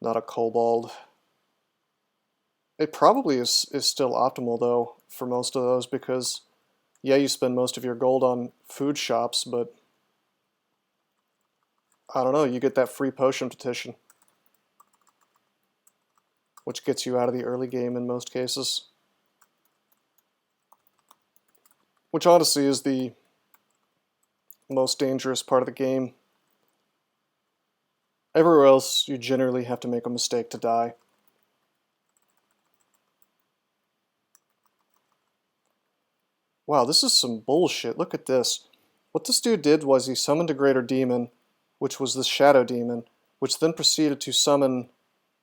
a kobold. It probably is still optimal though for most of those, because yeah, you spend most of your gold on food shops, but I don't know, you get that free potion petition, which gets you out of the early game in most cases. Which honestly is the most dangerous part of the game. Everywhere else, you generally have to make a mistake to die. Wow, this is some bullshit. Look at this. What this dude did was he summoned a greater demon, which was the shadow demon, which then proceeded to summon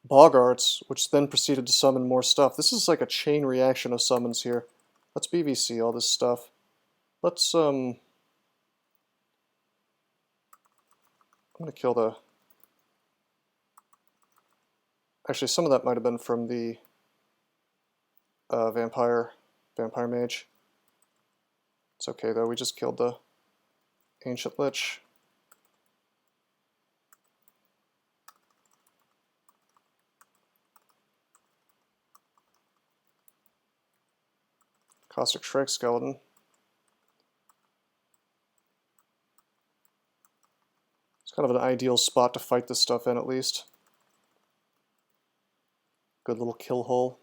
Boggarts, which then proceeded to summon more stuff. This is like a chain reaction of summons here. Let's BVC all this stuff. Let's, I'm gonna kill the... Actually, some of that might have been from the vampire mage. It's okay though, we just killed the ancient lich. Caustic Shrike Skeleton. It's kind of an ideal spot to fight this stuff in, at least. Good little kill hole.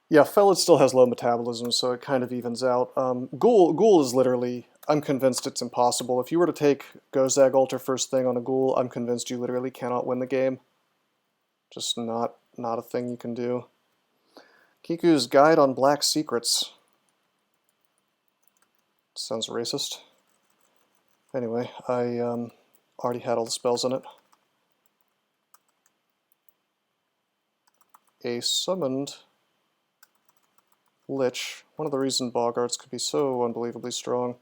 Yeah, Felid still has low metabolism, so it kind of evens out. Ghoul is literally, I'm convinced it's impossible. If you were to take Gozag Altar first thing on a Ghoul, I'm convinced you literally cannot win the game. Just not a thing you can do. Kiku's Guide on Black Secrets. Sounds racist. Anyway, I already had all the spells in it. A summoned Lich. One of the reasons Boggarts could be so unbelievably strong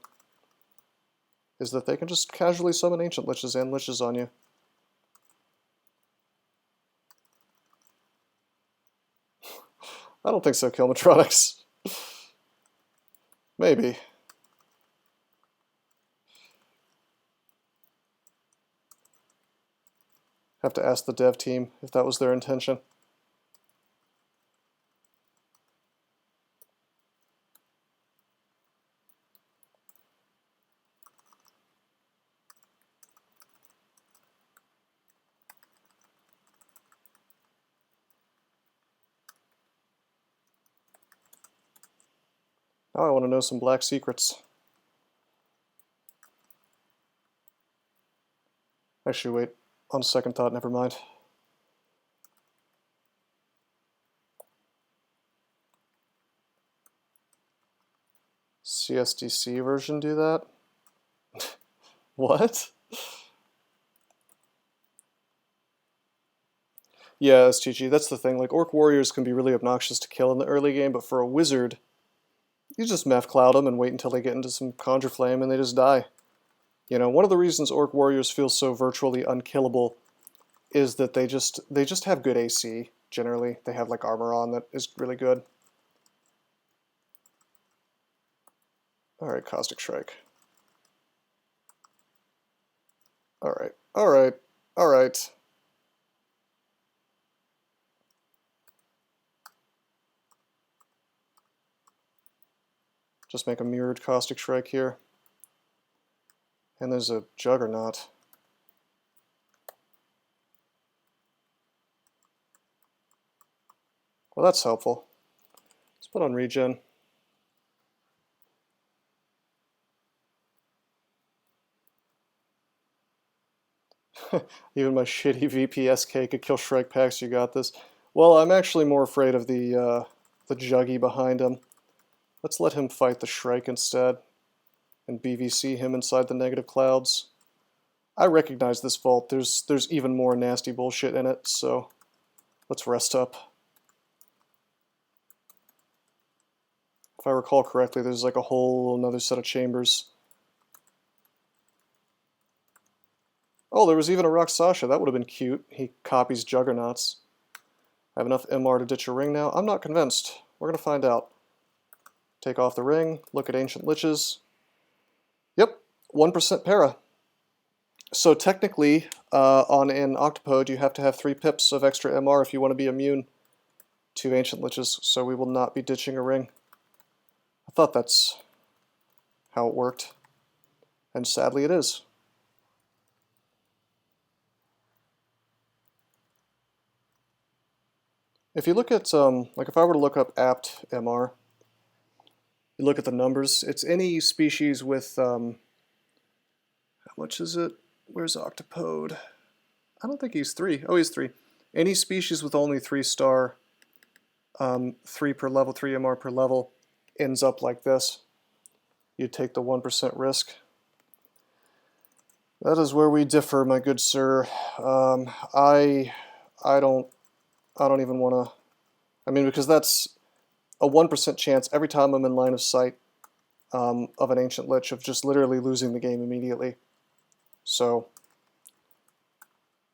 is that they can just casually summon Ancient Liches and Liches on you. I don't think so, Kilmatronics. Maybe. Have to ask the dev team if that was their intention. Now I want to know some black secrets. Actually, wait. On second thought, never mind. CSDC version do that? What? Yeah, STG, that's the thing. Like, Orc Warriors can be really obnoxious to kill in the early game, but for a wizard, you just Meph Cloud them and wait until they get into some Conjure Flame and they just die. You know, one of the reasons Orc Warriors feel so virtually unkillable is that they just have good AC, generally. They have, like, armor on that is really good. Alright, Caustic Strike. Alright, alright, alright. Just make a mirrored Caustic Strike here. And there's a Juggernaut. Well, that's helpful. Let's put on regen. Even my shitty VPSK could kill Shrike packs. You got this. Well, I'm actually more afraid of the Juggy behind him. Let's let him fight the Shrike instead, and BVC him inside the negative clouds. I recognize this vault. There's even more nasty bullshit in it, so let's rest up. If I recall correctly, there's like a whole another set of chambers. Oh, there was even a Rock Sasha. That would have been cute. He copies Juggernauts. I have enough MR to ditch a ring now? I'm not convinced. We're going to find out. Take off the ring. Look at Ancient Liches. Yep, 1% para. So technically, on an Octopode, you have to have 3 pips of extra MR if you want to be immune to Ancient Liches, so we will not be ditching a ring. I thought that's how it worked, and sadly it is. If you look at, like if I were to look up apt MR, you look at the numbers, it's any species with, how much is it? Where's Octopode? I don't think he's 3. Oh, he's 3. Any species with only 3-star, 3 per level, 3 MR per level, ends up like this. You take the 1% risk. That is where we differ, my good sir. I don't even want to. I mean, because that's a 1% chance every time I'm in line of sight of an Ancient Lich of just literally losing the game immediately. So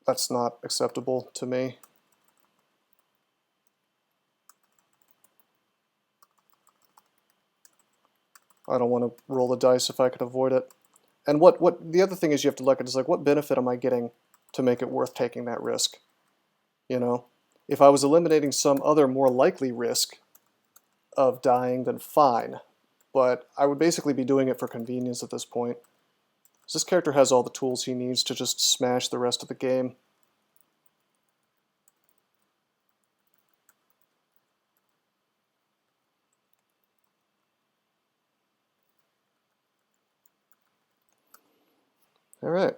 that's not acceptable to me. I don't want to roll the dice if I could avoid it. And what the other thing is you have to look at is like, what benefit am I getting to make it worth taking that risk? You know, if I was eliminating some other more likely risk of dying, then fine. But I would basically be doing it for convenience at this point. This character has all the tools he needs to just smash the rest of the game. All right.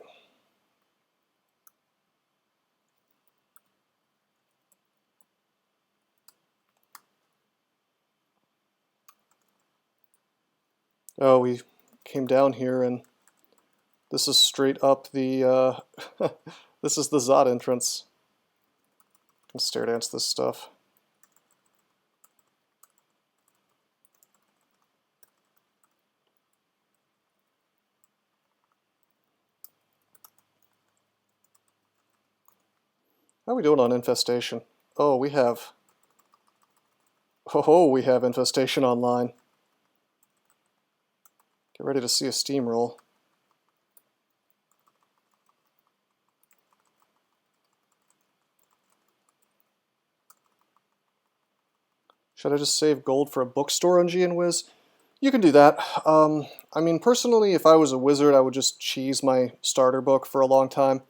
Oh, we came down here and this is straight up the, this is the Zod entrance. I can stare dance this stuff. How are we doing on infestation? Oh, we have infestation online. Get ready to see a steamroll. Should I just save gold for a bookstore on GNWiz? You can do that. I mean, personally, if I was a wizard, I would just cheese my starter book for a long time.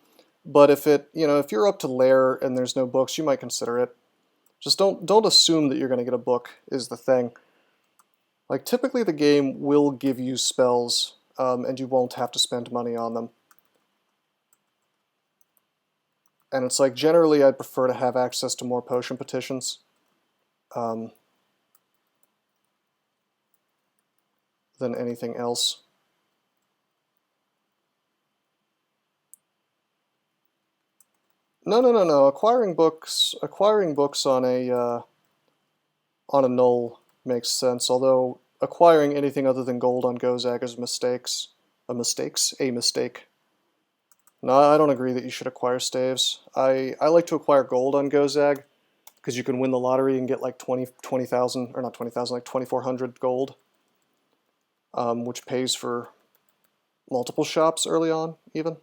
But if if you're up to lair and there's no books, you might consider it. Just don't assume that you're going to get a book is the thing. Like, typically the game will give you spells, and you won't have to spend money on them. And it's like, generally I'd prefer to have access to more potion petitions. Than anything else. No. Acquiring books on a null makes sense. Although acquiring anything other than gold on GoZag is a mistake. No, I don't agree that you should acquire staves. I like to acquire gold on GoZag because you can win the lottery and get like 20,000, or not 20,000, like 2,400 gold, which pays for multiple shops early on, even.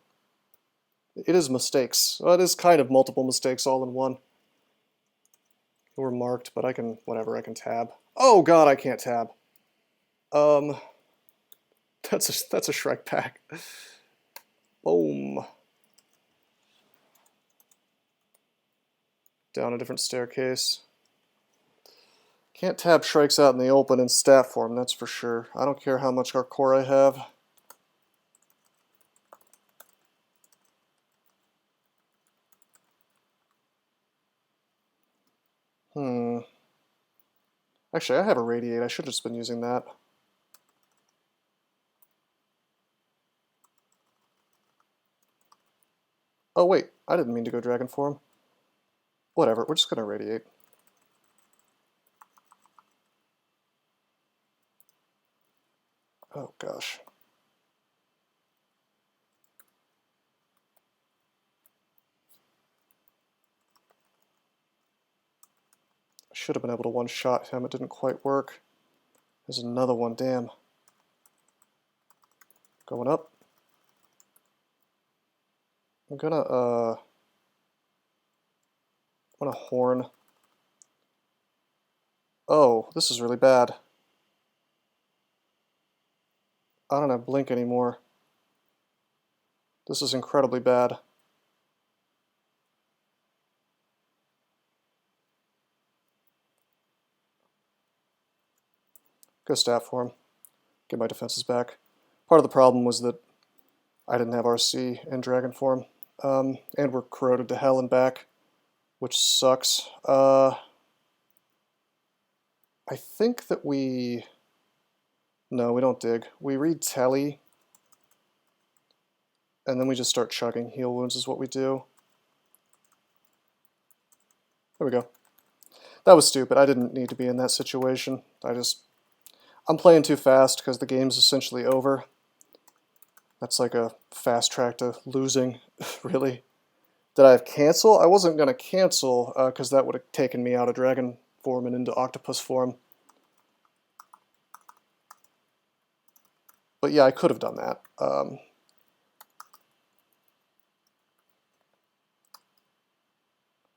It is mistakes. Well, it is kind of multiple mistakes all in one. We're marked, but I can, whatever, I can tab. Oh god, I can't tab. That's a Shrek pack. Boom. Down a different staircase. Can't tab Shrikes out in the open in stat form, that's for sure. I don't care how much hardcore I have. Actually, I have a radiate. I should have just been using that. Oh wait, I didn't mean to go dragon form. Whatever, we're just gonna radiate. Oh gosh. I should have been able to one-shot him, it didn't quite work. There's another one, damn. Going up. I'm gonna horn. Oh, this is really bad. I don't have blink anymore. This is incredibly bad. Go stat form. Get my defenses back. Part of the problem was that I didn't have RC in dragon form. And we're corroded to hell and back, which sucks. I think that we... No, we don't dig. We read Telly, and then we just start chugging. Heal wounds is what we do. There we go. That was stupid. I didn't need to be in that situation. I'm playing too fast because the game's essentially over. That's like a fast track to losing, really. Did I have cancel? I wasn't going to cancel because that would have taken me out of dragon form and into octopus form. But yeah, I could have done that.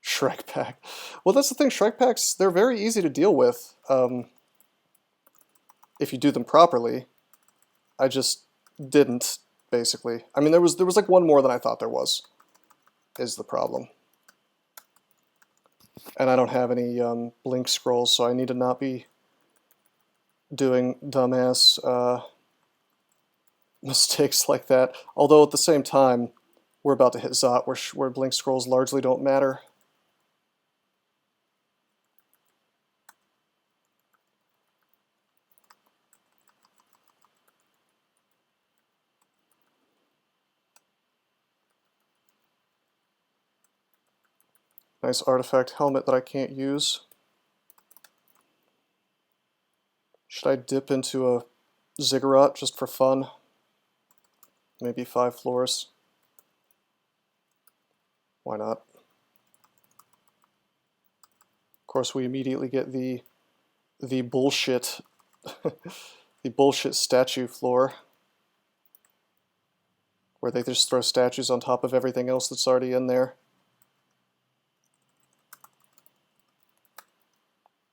Shrek pack. Well, that's the thing. Shrek packs, they're very easy to deal with if you do them properly. I just didn't, basically. I mean, there was like one more than I thought there was, is the problem. And I don't have any blink scrolls, so I need to not be doing dumbass mistakes like that. Although at the same time, we're about to hit Zot, where blink scrolls largely don't matter. Nice artifact helmet that I can't use. Should I dip into a ziggurat just for fun? Maybe 5 floors. Why not? Of course, we immediately get the bullshit the bullshit statue floor, where they just throw statues on top of everything else that's already in there.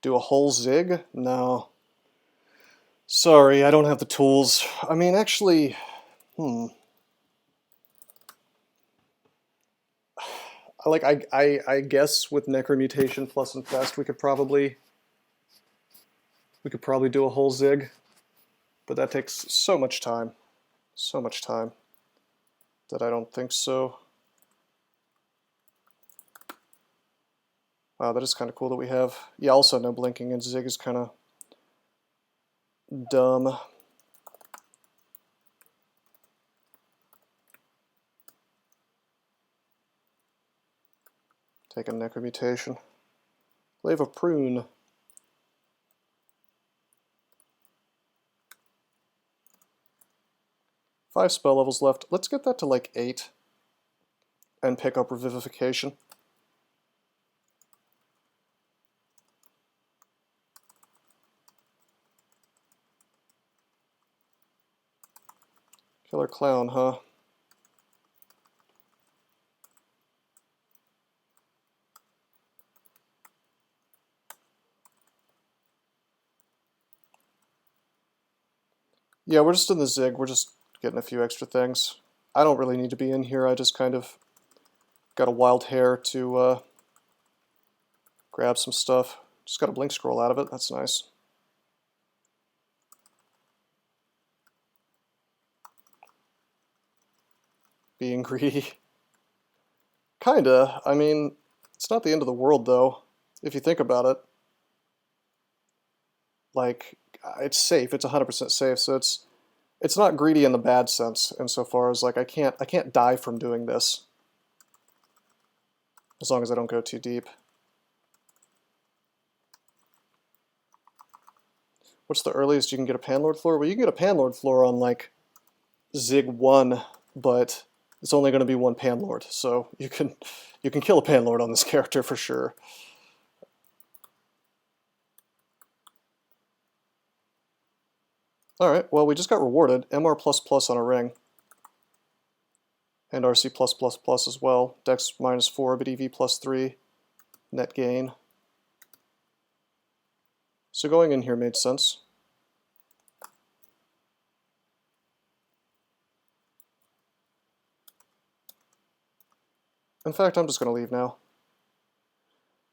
Do a whole zig? No. Sorry, I don't have the tools. I mean, actually, I guess with Necromutation plus Infest we could probably do a whole zig, but that takes so much time that I don't think so. Wow, that is kind of cool that we have. Yeah, also no blinking, and zig is kind of dumb. Take a necromutation. Glaive of Prune. 5 spell levels left. Let's get that to like 8 and pick up Revivification. Killer Clown, huh? Yeah, we're just in the Zig. We're just getting a few extra things. I don't really need to be in here. I just kind of got a wild hair to grab some stuff. Just got a blink scroll out of it. That's nice. Being greedy. Kinda. I mean, it's not the end of the world, though, if you think about it. Like, it's safe. It's 100% safe, so it's not greedy in the bad sense, insofar as, like, I can't die from doing this. As long as I don't go too deep. What's the earliest you can get a Panlord floor? Well, you can get a Panlord floor on, like, Zig 1, but it's only going to be one Panlord, so you can kill a Panlord on this character for sure. Alright, well, we just got rewarded. MR++ on a ring. And RC+++ as well. Dex -4, but EV +3. Net gain. So going in here made sense. In fact, I'm just going to leave now.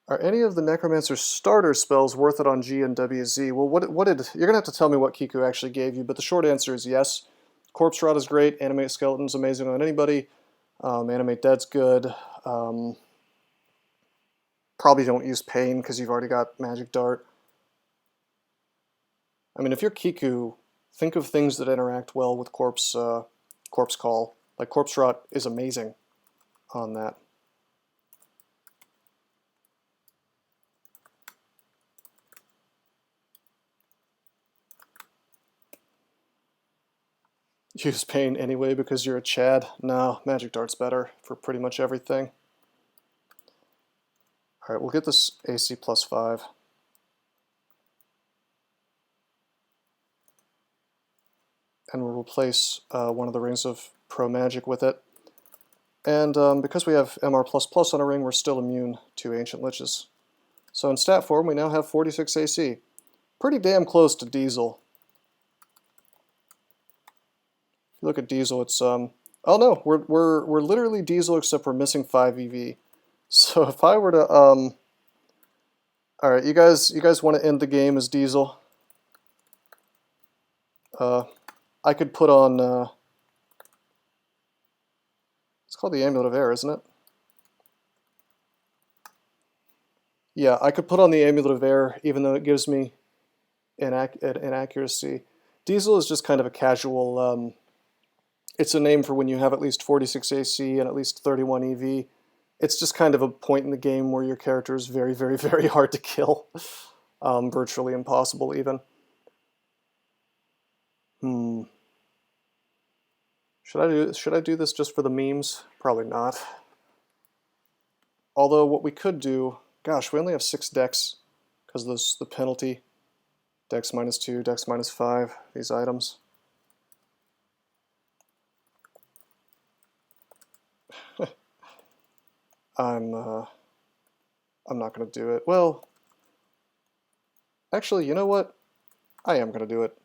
Are any of the Necromancer's starter spells worth it on G and WZ? Well, what did... You're going to have to tell me what Kiku actually gave you, but the short answer is yes. Corpse Rot is great. Animate Skeleton's amazing on anybody. Animate Dead's good. Probably don't use Pain because you've already got Magic Dart. I mean, if you're Kiku, think of things that interact well with Corpse Call. Like, Corpse Rot is amazing on that. Use Pain anyway because you're a Chad? No, Magic Dart's better for pretty much everything. Alright, we'll get this AC +5. And we'll replace one of the rings of Pro Magic with it. And because we have MR++ on a ring, we're still immune to Ancient Liches. So in stat form, we now have 46 AC. Pretty damn close to Diesel. If you look at Diesel, it's oh no, we're literally Diesel except we're missing 5 EV. So if I were to all right, you guys want to end the game as Diesel? I could put on it's called the Amulet of Air, isn't it? Yeah, I could put on the Amulet of Air, even though it gives me inaccuracy. Diesel is just kind of a casual, it's a name for when you have at least 46 AC and at least 31 EV. It's just kind of a point in the game where your character is very, very, very hard to kill. Virtually impossible, even. Should I do this just for the memes? Probably not. Although what we could do, gosh, we only have 6 decks because of the penalty. Dex -2, Dex -5, these items. I'm not going to do it. Well, actually, you know what? I am going to do it.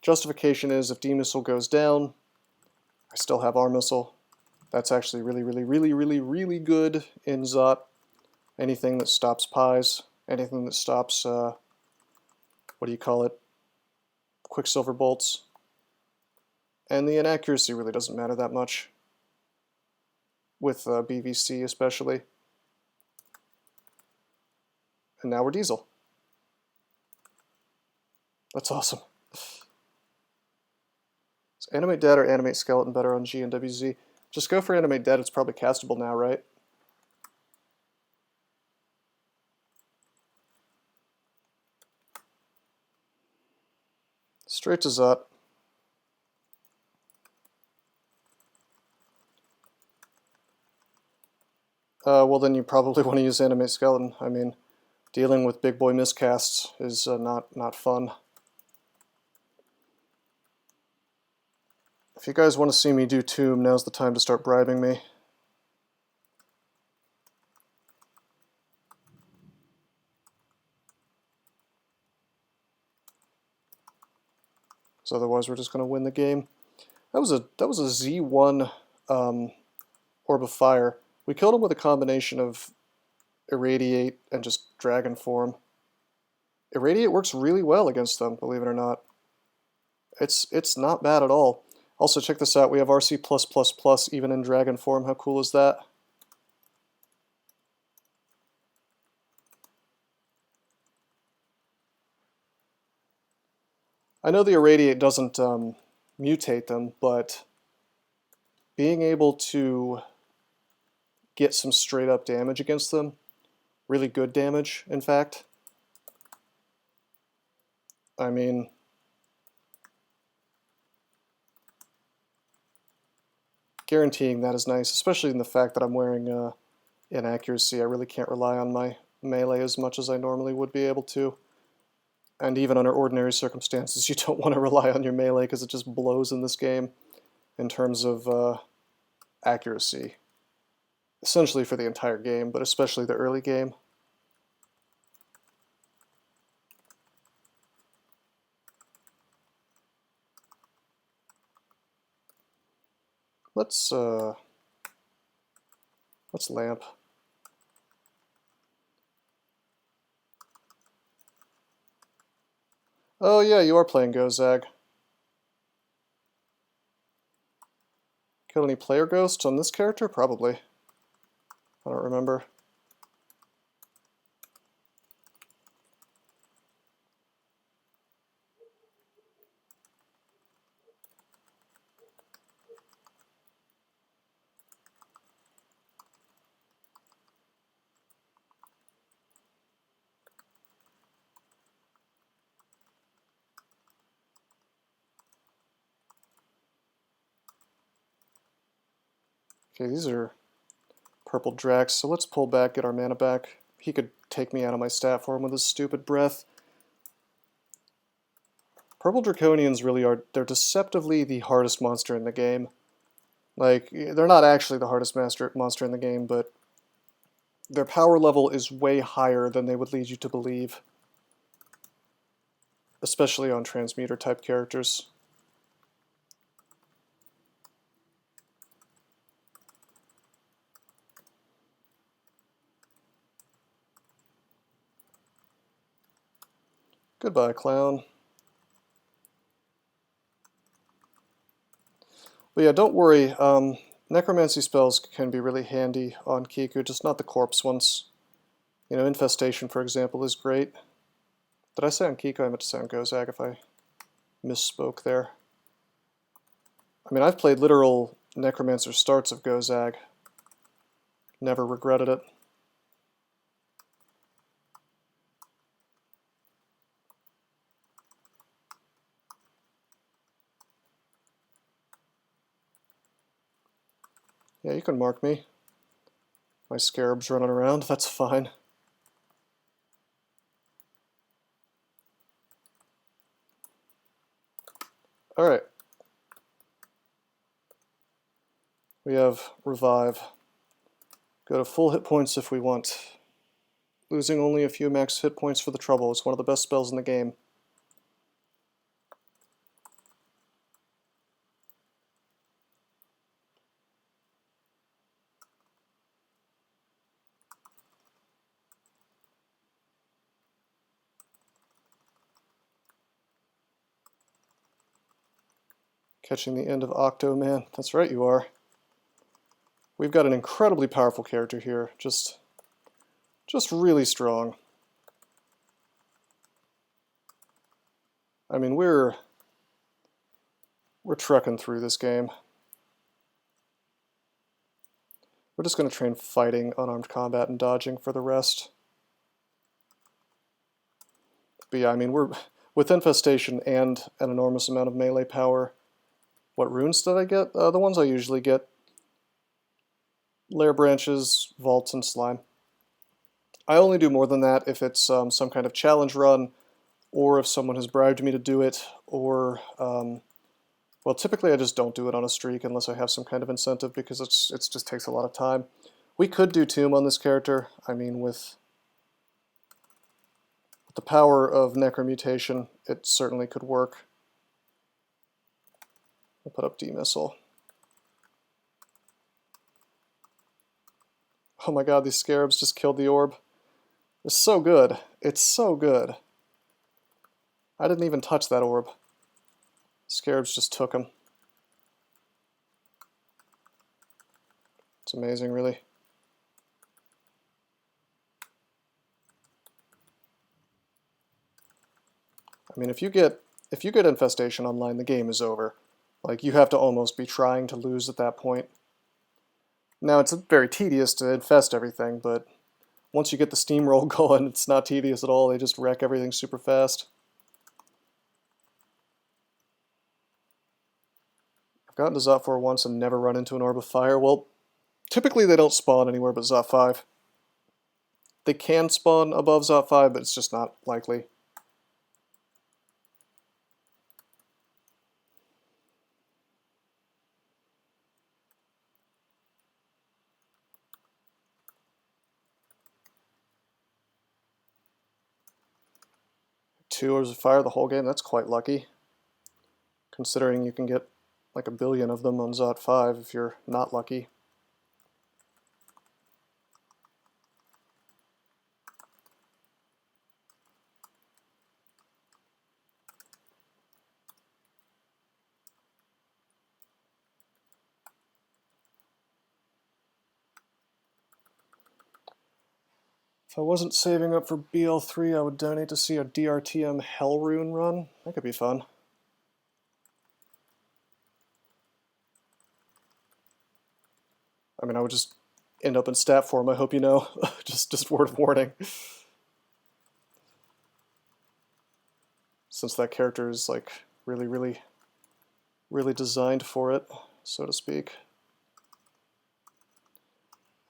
Justification is if D-Missile goes down, I still have R-Missile. That's actually really, really, really, really, really good in Zot. Anything that stops pies, anything that stops, what do you call it? Quicksilver bolts. And the inaccuracy really doesn't matter that much. With BVC especially. And now we're Diesel. That's awesome. Is Animate Dead or Animate Skeleton better on G and WZ? Just go for Animate Dead, it's probably castable now, right? Straight to Zut. Well, then you probably want to use Animate Skeleton. I mean, dealing with big boy miscasts is not fun. If you guys want to see me do Tomb, now's the time to start bribing me. Because otherwise we're just going to win the game. That was a Z1 Orb of Fire. We killed him with a combination of Irradiate and just Dragon Form. Irradiate works really well against them, believe it or not. It's not bad at all. Also, check this out. We have RC+++ even in Dragon Form. How cool is that? I know the Irradiate doesn't mutate them, but being able to get some straight up damage against them, really good damage, in fact. I mean, guaranteeing that is nice, especially in the fact that I'm wearing inaccuracy. I really can't rely on my melee as much as I normally would be able to. And even under ordinary circumstances, you don't want to rely on your melee because it just blows in this game in terms of accuracy. Essentially for the entire game, but especially the early game. Let's lamp. Oh yeah, you are playing GoZag. Kill any player ghosts on this character? Probably. I don't remember. Okay, these are purple Drax, so let's pull back, get our mana back. He could take me out of my stat form with his stupid breath. Purple Draconians really are, they're deceptively the hardest monster in the game. Like, they're not actually the hardest monster in the game, but their power level is way higher than they would lead you to believe. Especially on transmuter type characters. Goodbye, clown. But yeah, don't worry. Necromancy spells can be really handy on Kiku, just not the corpse ones. You know, Infestation, for example, is great. Did I say on Kiku? I meant to say on GoZag if I misspoke there. I mean, I've played literal Necromancer starts of GoZag. Never regretted it. Yeah, you can mark me. My scarab's running around, that's fine. Alright. We have Revive. Go to full hit points if we want. Losing only a few max hit points for the trouble. It's one of the best spells in the game. Catching the end of Octo, man. That's right, you are. We've got an incredibly powerful character here. Just really strong. I mean, we're trucking through this game. We're just going to train fighting, unarmed combat, and dodging for the rest. But yeah, I mean, we're with Infestation and an enormous amount of melee power. What runes did I get? The ones I usually get. Lair Branches, Vaults, and Slime. I only do more than that if it's some kind of challenge run, or if someone has bribed me to do it, or, well, typically I just don't do it on a streak unless I have some kind of incentive, because it just takes a lot of time. We could do Tomb on this character. I mean, with the power of Necromutation, it certainly could work. I'll put up D-Missile. Oh my god, these scarabs just killed the orb. It's so good. It's so good. I didn't even touch that orb. Scarabs just took him. It's amazing, really. I mean, if you get Infestation online, the game is over. Like, you have to almost be trying to lose at that point. Now, it's very tedious to infest everything, but once you get the steamroll going, it's not tedious at all. They just wreck everything super fast. I've gotten to Zot 4 once and never run into an Orb of Fire. Well, typically they don't spawn anywhere but Zot 5. They can spawn above Zot 5, but it's just not likely. Two Orbs of Fire the whole game, that's quite lucky. Considering you can get like 1 billion of them on Zot 5 if you're not lucky. If I wasn't saving up for BL3, I would donate to see a DrTm Hell Rune run. That could be fun. I mean, I would just end up in stat form, I hope you know. just word of warning. Since that character is like really designed for it, so to speak.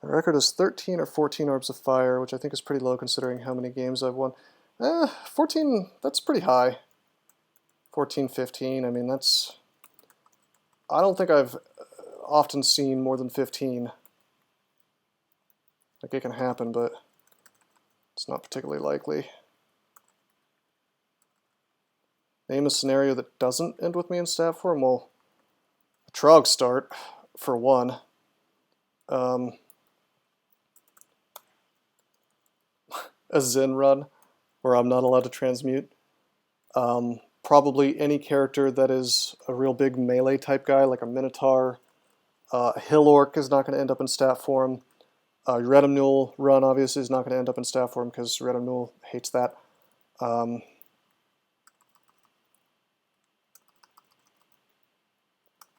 My record is 13 or 14 Orbs of Fire, which I think is pretty low considering how many games I've won. 14, that's pretty high. 14, 15, I mean, that's... I don't think I've often seen more than 15. Like, it can happen, but it's not particularly likely. Name a scenario that doesn't end with me in stat form? Well, a Trog start, for one. A Zen run, where I'm not allowed to transmute. Probably any character that is a real big melee type guy, like a Minotaur. Hill Orc is not going to end up in stat form. Retinule run, obviously, is not going to end up in stat form because Retinule hates that.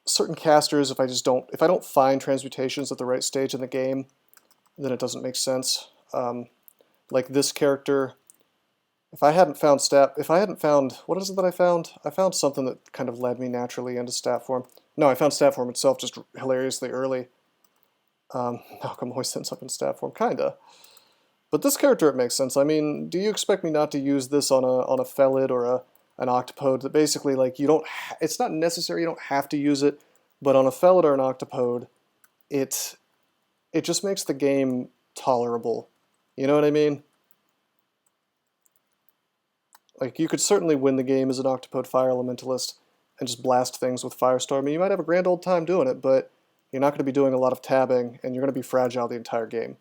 Certain casters, if I don't find transmutations at the right stage in the game, then it doesn't make sense. Like this character, if I hadn't found, what is it that I found? I found something that kind of led me naturally into stat form. No, I found stat form itself just hilariously early. Malcolm always ends up in stat form, kinda. But this character, it makes sense. I mean, do you expect me not to use this on a Felid or an Octopode? That basically, like, you don't. It's not necessary. You don't have to use it. But on a Felid or an Octopode, it just makes the game tolerable. You know what I mean? Like, you could certainly win the game as an Octopode Fire Elementalist and just blast things with Firestorm. I mean, you might have a grand old time doing it, but you're not going to be doing a lot of tabbing, and you're going to be fragile the entire game.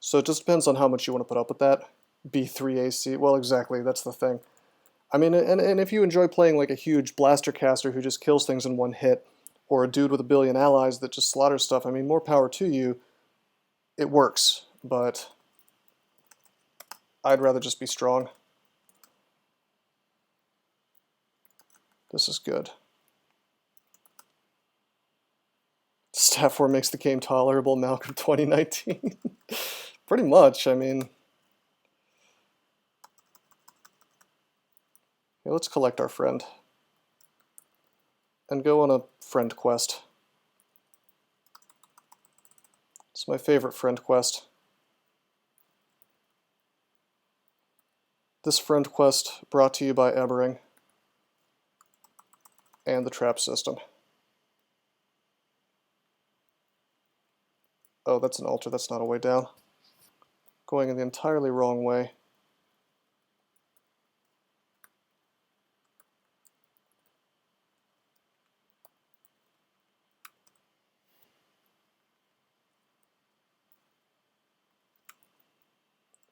So it just depends on how much you want to put up with that. B3 AC, well, exactly, that's the thing. I mean, and if you enjoy playing like a huge blaster caster who just kills things in one hit, or a dude with 1 billion allies that just slaughters stuff, I mean, more power to you. It works, but I'd rather just be strong. This is good. Stat 4 makes the game tolerable, Malcolm 2019. Pretty much, I mean. Okay, let's collect our friend and go on a friend quest. It's my favorite friend quest. This friend quest brought to you by Ebering and the trap system. Oh, that's an altar, that's not a way down. Going in the entirely wrong way.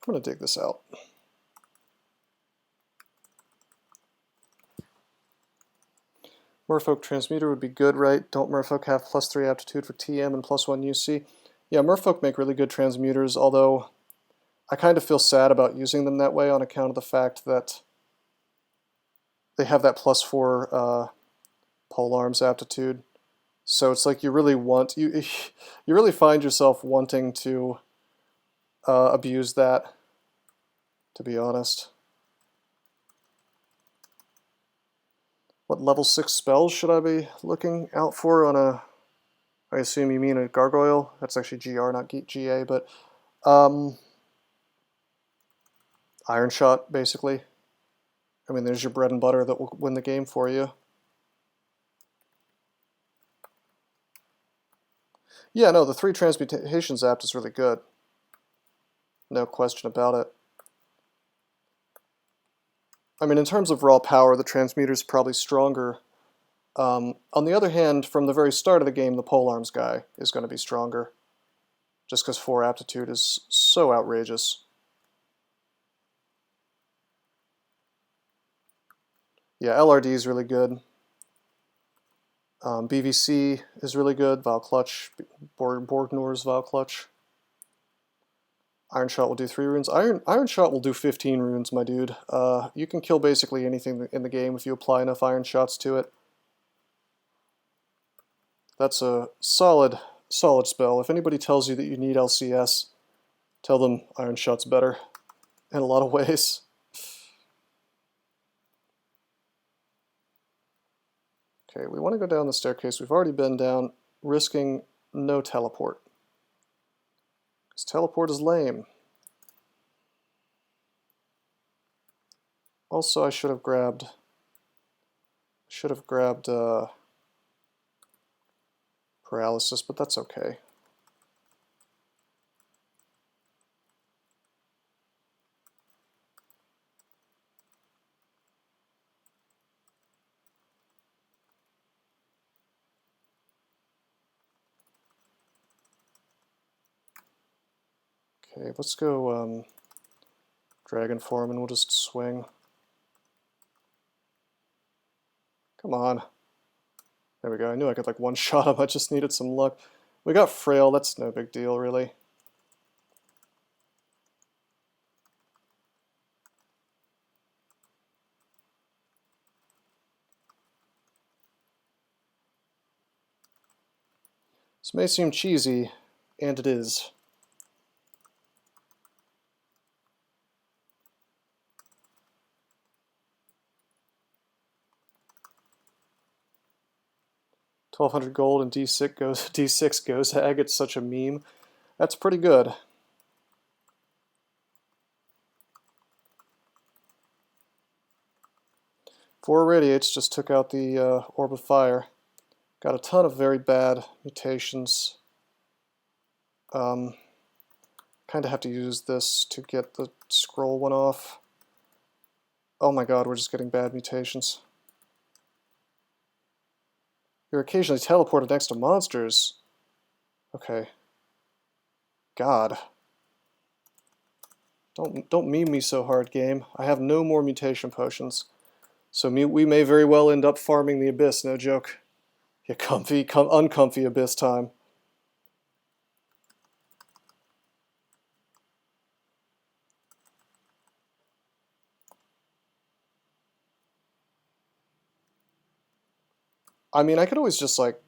I'm going to dig this out. Merfolk transmuter would be good, right? Don't Merfolk have +3 aptitude for TM and +1 UC? Yeah, Merfolk make really good transmuters, although I kind of feel sad about using them that way on account of the fact that they have that +4 polearms aptitude. So it's like you really want, you really find yourself wanting to abuse that, to be honest. What level 6 spells should I be looking out for on a, I assume you mean a gargoyle? That's actually GR, not GA, but Iron Shot, basically. I mean, there's your bread and butter that will win the game for you. Yeah, no, the 3 transmutations apt is really good. No question about it. I mean, in terms of raw power, the transmuter is probably stronger. On the other hand, from the very start of the game, the polearms guy is going to be stronger. Just because 4 aptitude is so outrageous. Yeah, LRD is really good. BVC is really good. Vile Clutch, Borgnor's Vile Clutch. Iron Shot will do 3 runes. Iron Shot will do 15 runes, my dude. You can kill basically anything in the game if you apply enough Iron Shots to it. That's a solid spell. If anybody tells you that you need LCS, tell them Iron Shot's better in a lot of ways. Okay, we want to go down the staircase. We've already been down, risking no teleport. Because teleport is lame. Also, I should have grabbed paralysis, but that's okay. Okay, let's go Dragon Form and we'll just swing. Come on. There we go. I knew I could like one-shot him. I just needed some luck. We got Frail. That's no big deal, really. This may seem cheesy, and it is. $1,200 gold and D6 goes hag. It's such a meme. That's pretty good. Four Irradiates just took out the Orb of Fire. Got a ton of very bad mutations. Kind of have to use this to get the scroll one off. Oh my god, we're just getting bad mutations. You're occasionally teleported next to monsters. Okay. God. Don't meme me so hard, game. I have no more mutation potions. So we may very well end up farming the Abyss, no joke. Yeah, uncomfy Abyss time. I mean, I could always just, like,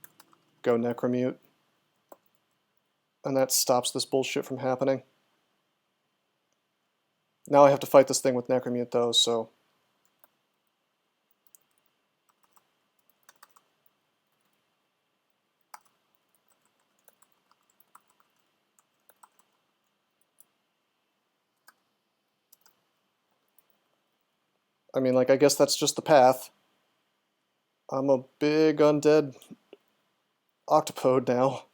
go Necromute. And that stops this bullshit from happening. Now I have to fight this thing with Necromute, though, so... I mean, like, I guess that's just the path. I'm a big undead octopode now.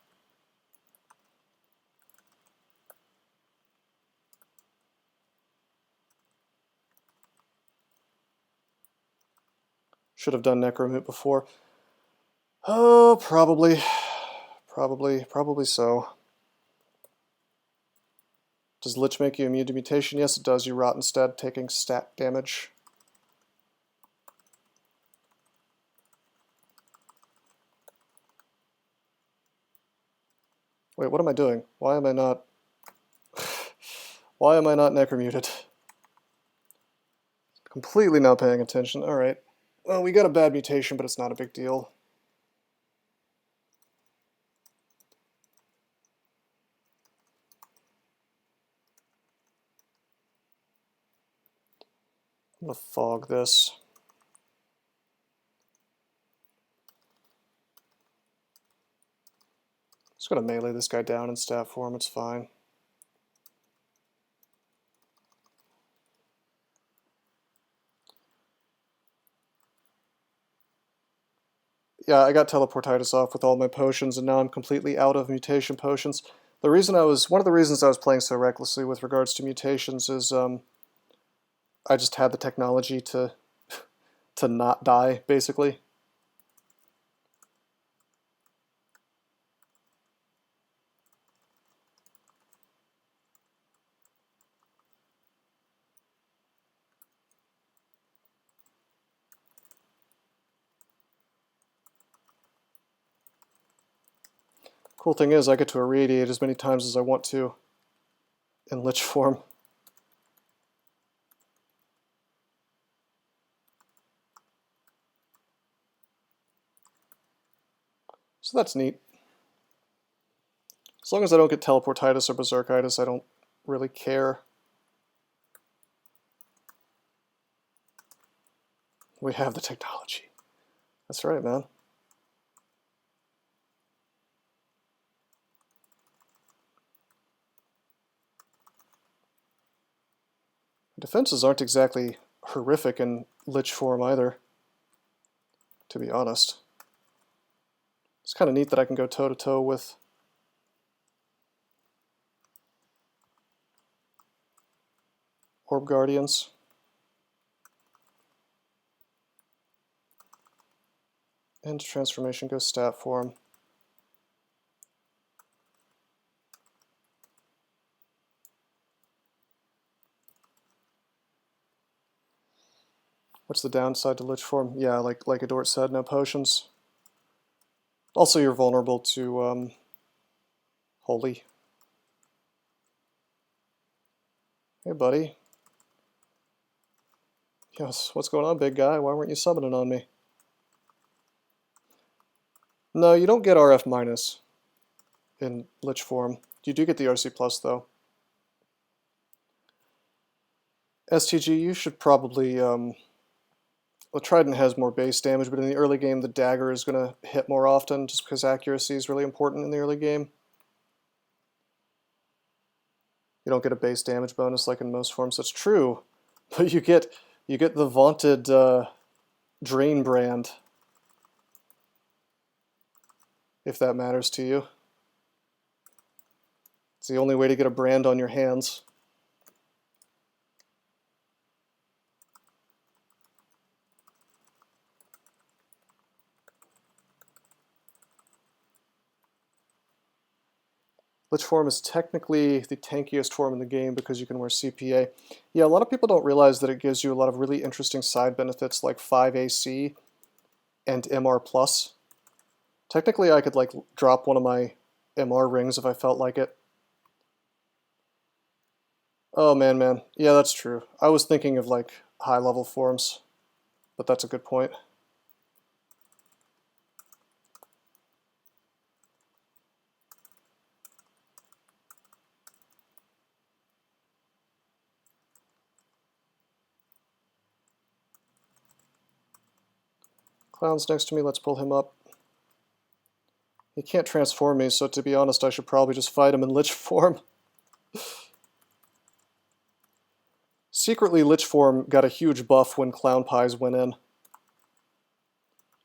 Should have done Necromute before. Oh, probably so. Does Lich make you immune to mutation? Yes, it does. You rot instead, taking stat damage. Wait, what am I doing? Why am I not... Why am I not necromuted? Completely not paying attention. Alright. Well, we got a bad mutation, but it's not a big deal. I'm gonna fog this. Just gonna melee this guy down in stat form, it's fine. Yeah, I got teleportitis off with all my potions, and now I'm completely out of mutation potions. One of the reasons I was playing so recklessly with regards to mutations is I just had the technology to not die, basically. Cool thing is, I get to irradiate as many times as I want to in Lich form. So that's neat. As long as I don't get teleportitis or berserkitis, I don't really care. We have the technology. That's right, man. Defenses aren't exactly horrific in Lich form either, to be honest. It's kind of neat that I can go toe-to-toe with Orb Guardians. And transformation goes stat form. What's the downside to Lich form? Yeah, like Adort said, no potions. Also, you're vulnerable to Holy. Hey, buddy. Yes, what's going on, big guy? Why weren't you summoning on me? No, you don't get RF minus in Lich form. You do get the RC plus, though. STG, you should probably... Well, Trident has more base damage, but in the early game, the dagger is going to hit more often, just because accuracy is really important in the early game. You don't get a base damage bonus like in most forms. That's true, but you get the vaunted Drain brand, if that matters to you. It's the only way to get a brand on your hands. Lich form is technically the tankiest form in the game because you can wear CPA. Yeah, a lot of people don't realize that it gives you a lot of really interesting side benefits like 5 AC and MR+. Technically, I could like drop one of my MR rings if I felt like it. Oh man. Yeah, that's true. I was thinking of like high-level forms, but that's a good point. Clown's next to me, let's pull him up. He can't transform me, so to be honest, I should probably just fight him in Lich form. Secretly, Lichform got a huge buff when Clown Pies went in.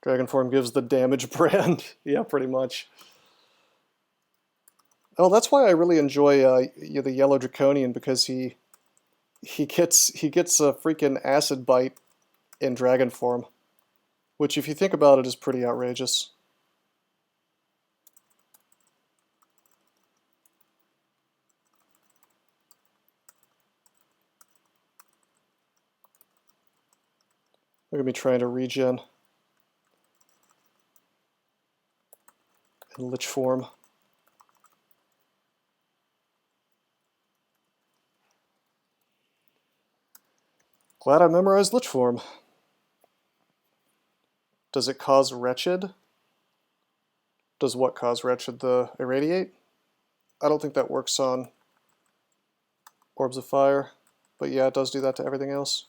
Dragonform gives the damage brand. Yeah, pretty much. Oh, that's why I really enjoy the Yellow Draconian, because he gets a freaking acid bite in dragon form, which, if you think about it, is pretty outrageous. Look at me trying to regen in Lich form. Glad I memorized Lich form. Does it cause Wretched? Does what cause Wretched? The Irradiate? I don't think that works on Orbs of Fire, but yeah, it does do that to everything else.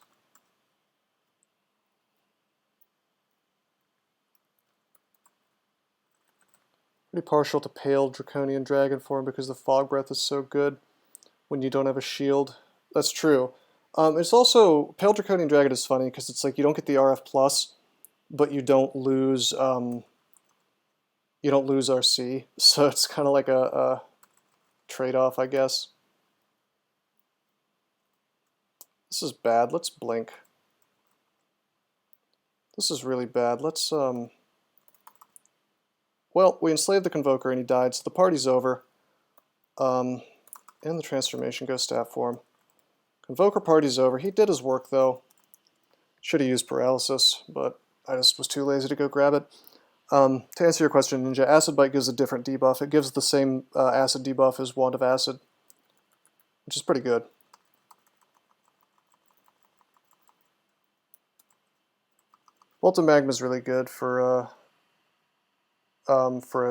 Pretty partial to Pale Draconian Dragon form because the Fog Breath is so good when you don't have a shield. That's true. It's also, Pale Draconian Dragon is funny because it's like you don't get the RF plus, but you don't lose RC, so it's kind of like a trade-off, I guess. This is bad. Let's blink. This is really bad. Let's well, we enslaved the Convoker and he died, so the party's over. And the transformation goes stat form. Convoker party's over. He did his work though. Should have used paralysis, but I just was too lazy to go grab it. To answer your question, Ninja, Acid Bite gives a different debuff. It gives the same acid debuff as Wand of Acid, which is pretty good. Bolt of Magma is really good for a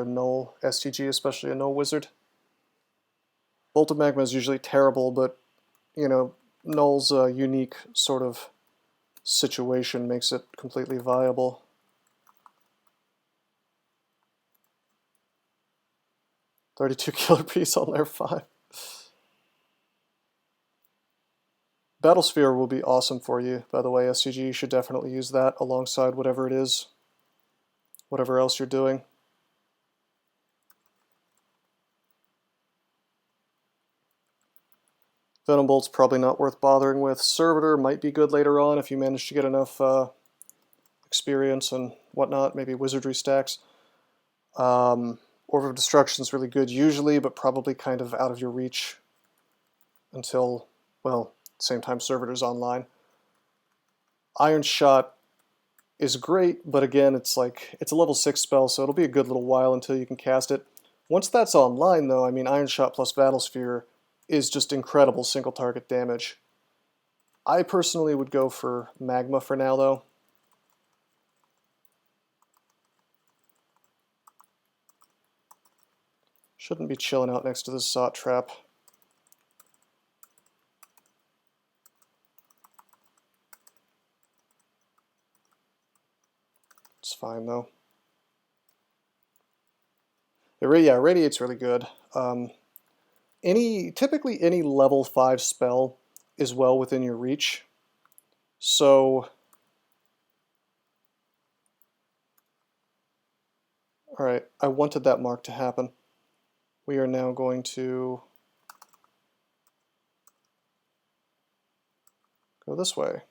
null STG, especially a null wizard. Bolt of Magma is usually terrible, but you know, null's unique sort of situation makes it completely viable. $32 killer piece on layer 5. Battlesphere will be awesome for you, by the way, STG. You should definitely use that alongside whatever it is, whatever else you're doing. Venom Bolt's probably not worth bothering with. Servitor might be good later on if you manage to get enough experience and whatnot, maybe wizardry stacks. Orb of Destruction is really good usually, but probably kind of out of your reach until, well, same time Servitor's online. Iron Shot is great, but again, it's like, it's a level 6 spell, so it'll be a good little while until you can cast it. Once that's online, though, I mean, Iron Shot plus Battlesphere is just incredible single target damage. I personally would go for Magma for now, though. Shouldn't be chilling out next to this Zot Trap. It's fine, though. Yeah, Radiate's really good. Typically any level 5 spell is well within your reach. So, alright, I wanted that mark to happen. We are now going to go this way.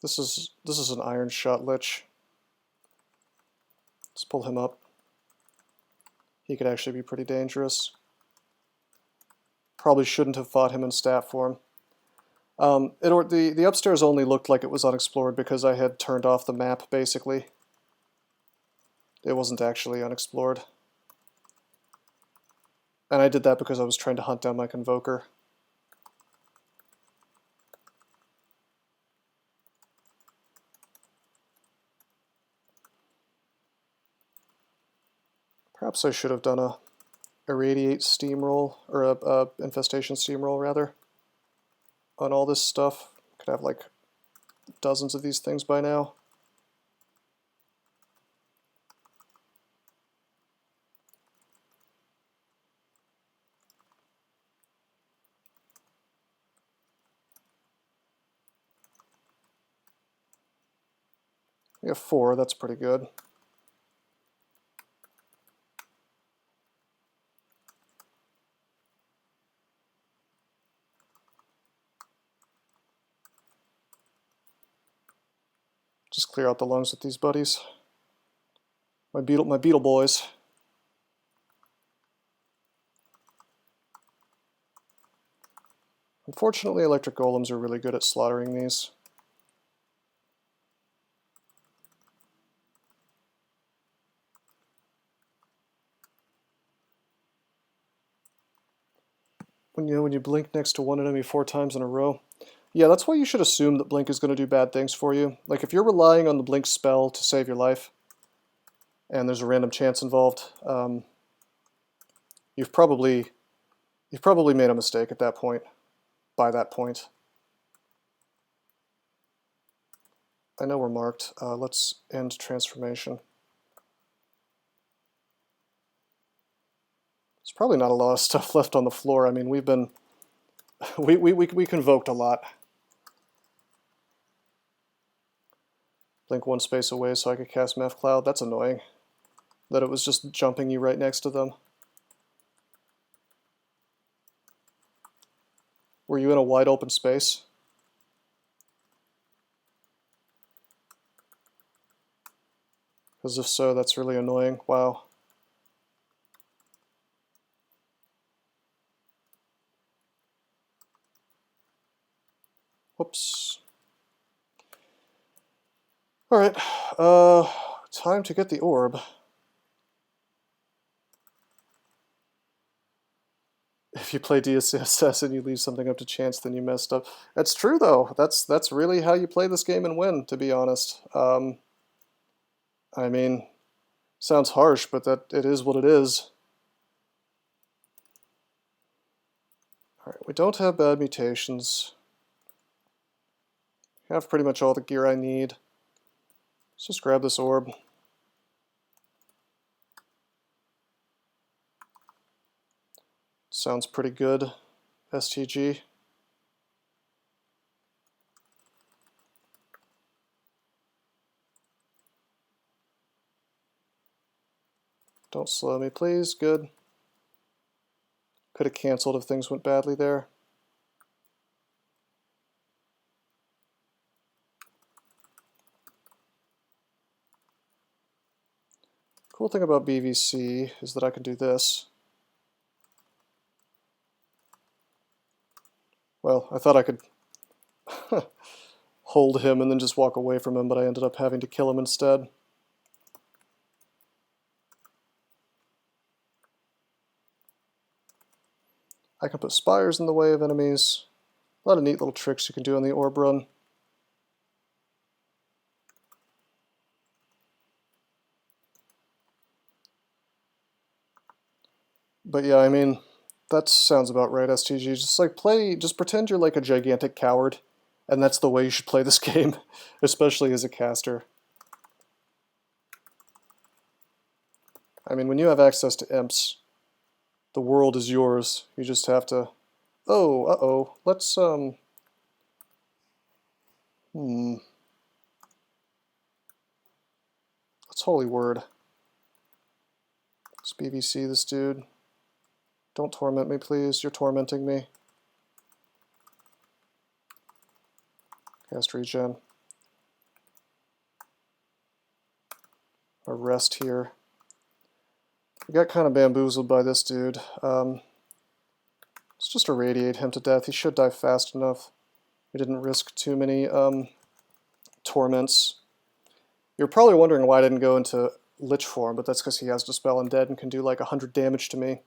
This is an Iron Shot Lich. Let's pull him up. He could actually be pretty dangerous. Probably shouldn't have fought him in stat form. The upstairs only looked like it was unexplored because I had turned off the map, basically. It wasn't actually unexplored. And I did that because I was trying to hunt down my Convoker. Perhaps I should have done a irradiate steamroll, or a infestation steamroll rather, on all this stuff. Could have like dozens of these things by now. We have 4, that's pretty good. Just clear out the lungs with these buddies. My beetle boys. Unfortunately, electric golems are really good at slaughtering these. When you blink next to one enemy 4 times in a row. Yeah, that's why you should assume that blink is going to do bad things for you. Like if you're relying on the blink spell to save your life, and there's a random chance involved, you've probably made a mistake at that point. By that point, I know we're marked. Let's end transformation. There's probably not a lot of stuff left on the floor. I mean, we've been we convoked a lot. Blink 1 space away so I could cast Meth Cloud. That's annoying. That it was just jumping you right next to them. Were you in a wide open space? Because if so, that's really annoying. Wow. Whoops. Alright, time to get the orb. If you play DCSS and you leave something up to chance, then you messed up. That's true, though. That's really how you play this game and win, to be honest. I mean, sounds harsh, but it is what it is. Alright, we don't have bad mutations. I have pretty much all the gear I need. Let's just grab this orb. Sounds pretty good, STG. Don't slow me, please. Good. Could have canceled if things went badly there. Cool thing about BVC is that I can do this. Well, I thought I could hold him and then just walk away from him, but I ended up having to kill him instead. I can put spires in the way of enemies. A lot of neat little tricks you can do on the orb run. But yeah, I mean, that sounds about right, STG. Just pretend you're like a gigantic coward, and that's the way you should play this game, especially as a caster. I mean, when you have access to imps, the world is yours. You just have to... Oh, uh-oh. Let's, Let's Holy Word. Let's BVC this dude. Don't torment me, please. You're tormenting me. Cast regen. A rest here. We got kind of bamboozled by this dude. Let's just irradiate him to death. He should die fast enough. We didn't risk too many torments. You're probably wondering why I didn't go into Lich form, but that's because he has Dispel Undead and can do like 100 damage to me.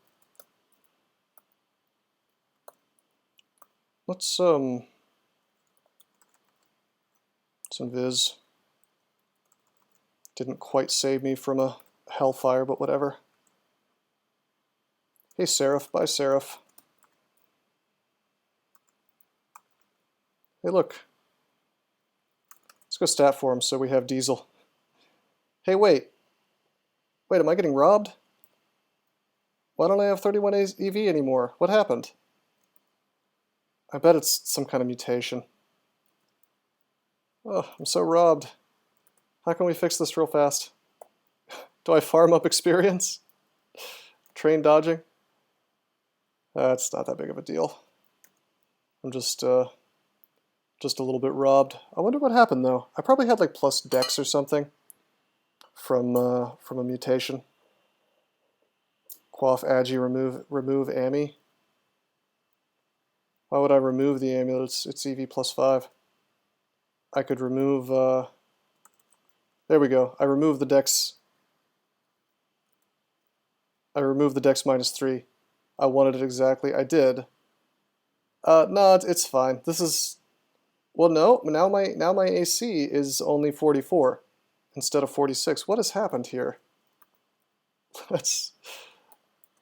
Let's some Viz. Didn't quite save me from a Hellfire, but whatever. Hey, Seraph. Bye, Seraph. Hey, look. Let's go stat for him so we have Diesel. Hey, wait. Wait, am I getting robbed? Why don't I have 31 EV anymore? What happened? I bet it's some kind of mutation. Oh, I'm so robbed. How can we fix this real fast? Do I farm up experience? Train dodging? It's not that big of a deal. I'm just a little bit robbed. I wonder what happened though. I probably had like plus dex or something from a mutation. Quaff agi remove ami. Why would I remove the amulet? It's EV plus 5. I could remove. There we go. I removed the dex. I removed the dex minus 3. I wanted it exactly. I did. No, it's fine. This is. Well, no. Now my AC is only 44 instead of 46. What has happened here? Let's.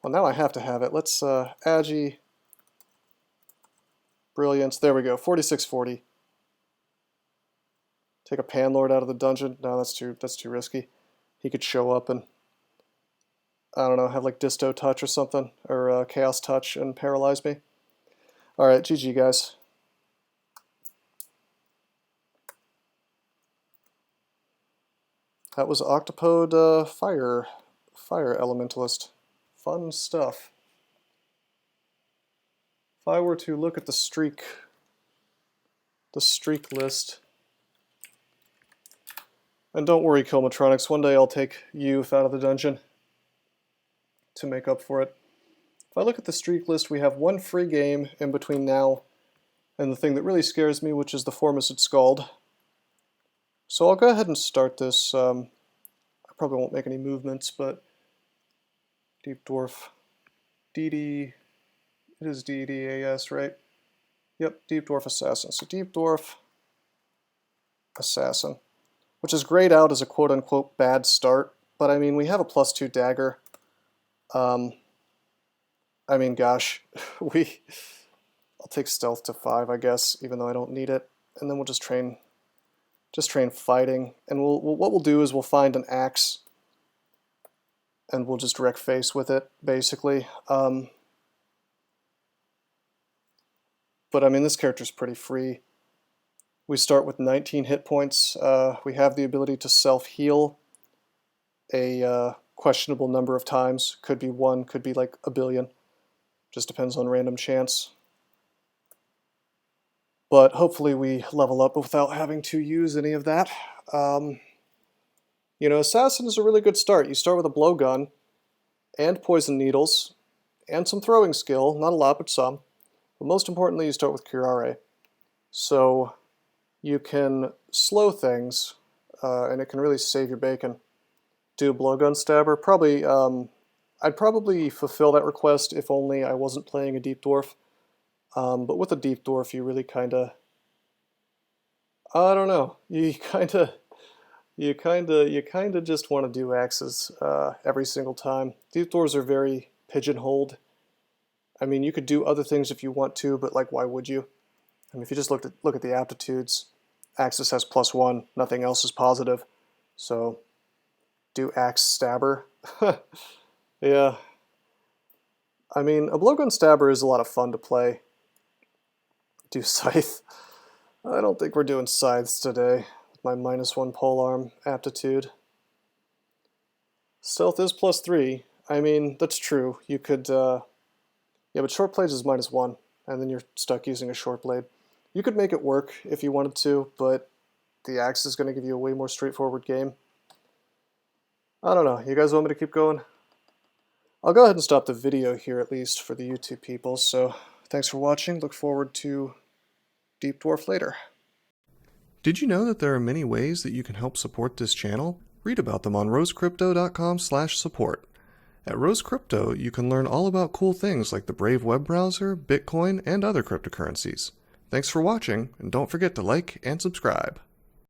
Well, now I have to have it. Let's agi. Brilliance. There we go. 4640. Take a Panlord out of the dungeon. No, that's too risky. He could show up and I don't know, have like Disto Touch or something, or Chaos Touch and paralyze me. All right, GG guys. That was Octopode Fire Elementalist. Fun stuff. If I were to look at the streak list, and don't worry, Kilmatronics, one day I'll take Youth out of the dungeon to make up for it. If I look at the streak list, we have one free game in between now and the thing that really scares me, which is the Formicid Scald. So I'll go ahead and start this. I probably won't make any movements, but Deep Dwarf, DD, it is DDAs, right? Yep, Deep Dwarf Assassin. So Deep Dwarf Assassin, which is grayed out as a quote-unquote bad start, but I mean, we have a +2 dagger. I mean, gosh, I'll take stealth to 5, I guess, even though I don't need it, and then we'll just train fighting, and what we'll do is we'll find an axe, and we'll just wreck face with it, basically. But I mean, this character's pretty free. We start with 19 hit points. We have the ability to self-heal a questionable number of times. Could be 1, could be like a billion. Just depends on random chance. But hopefully we level up without having to use any of that. You know, Assassin is a really good start. You start with a blowgun and poison needles and some throwing skill. Not a lot, but some. But most importantly, you start with Curare. So you can slow things, and it can really save your bacon. Do a blowgun stabber. Probably, I'd probably fulfill that request if only I wasn't playing a Deep Dwarf. But with a Deep Dwarf, you really kind of, I don't know, you kind of just want to do axes every single time. Deep Dwarves are very pigeonholed. I mean, you could do other things if you want to, but like, why would you? I mean, if you just look at the aptitudes, Axis has +1, nothing else is positive. So, do Axe Stabber. Yeah. I mean, a blowgun stabber is a lot of fun to play. Do Scythe. I don't think we're doing Scythes today. With my -1 polearm aptitude. Stealth is +3. I mean, that's true. You could, yeah, but short blades is -1, and then you're stuck using a short blade. You could make it work if you wanted to, but the axe is going to give you a way more straightforward game. I don't know. You guys want me to keep going? I'll go ahead and stop the video here, at least for the YouTube people. So thanks for watching. Look forward to Deep Dwarf later. Did you know that there are many ways that you can help support this channel? Read about them on rosecrypto.com/support. At Rose Crypto, you can learn all about cool things like the Brave web browser, Bitcoin, and other cryptocurrencies. Thanks for watching, and don't forget to like and subscribe.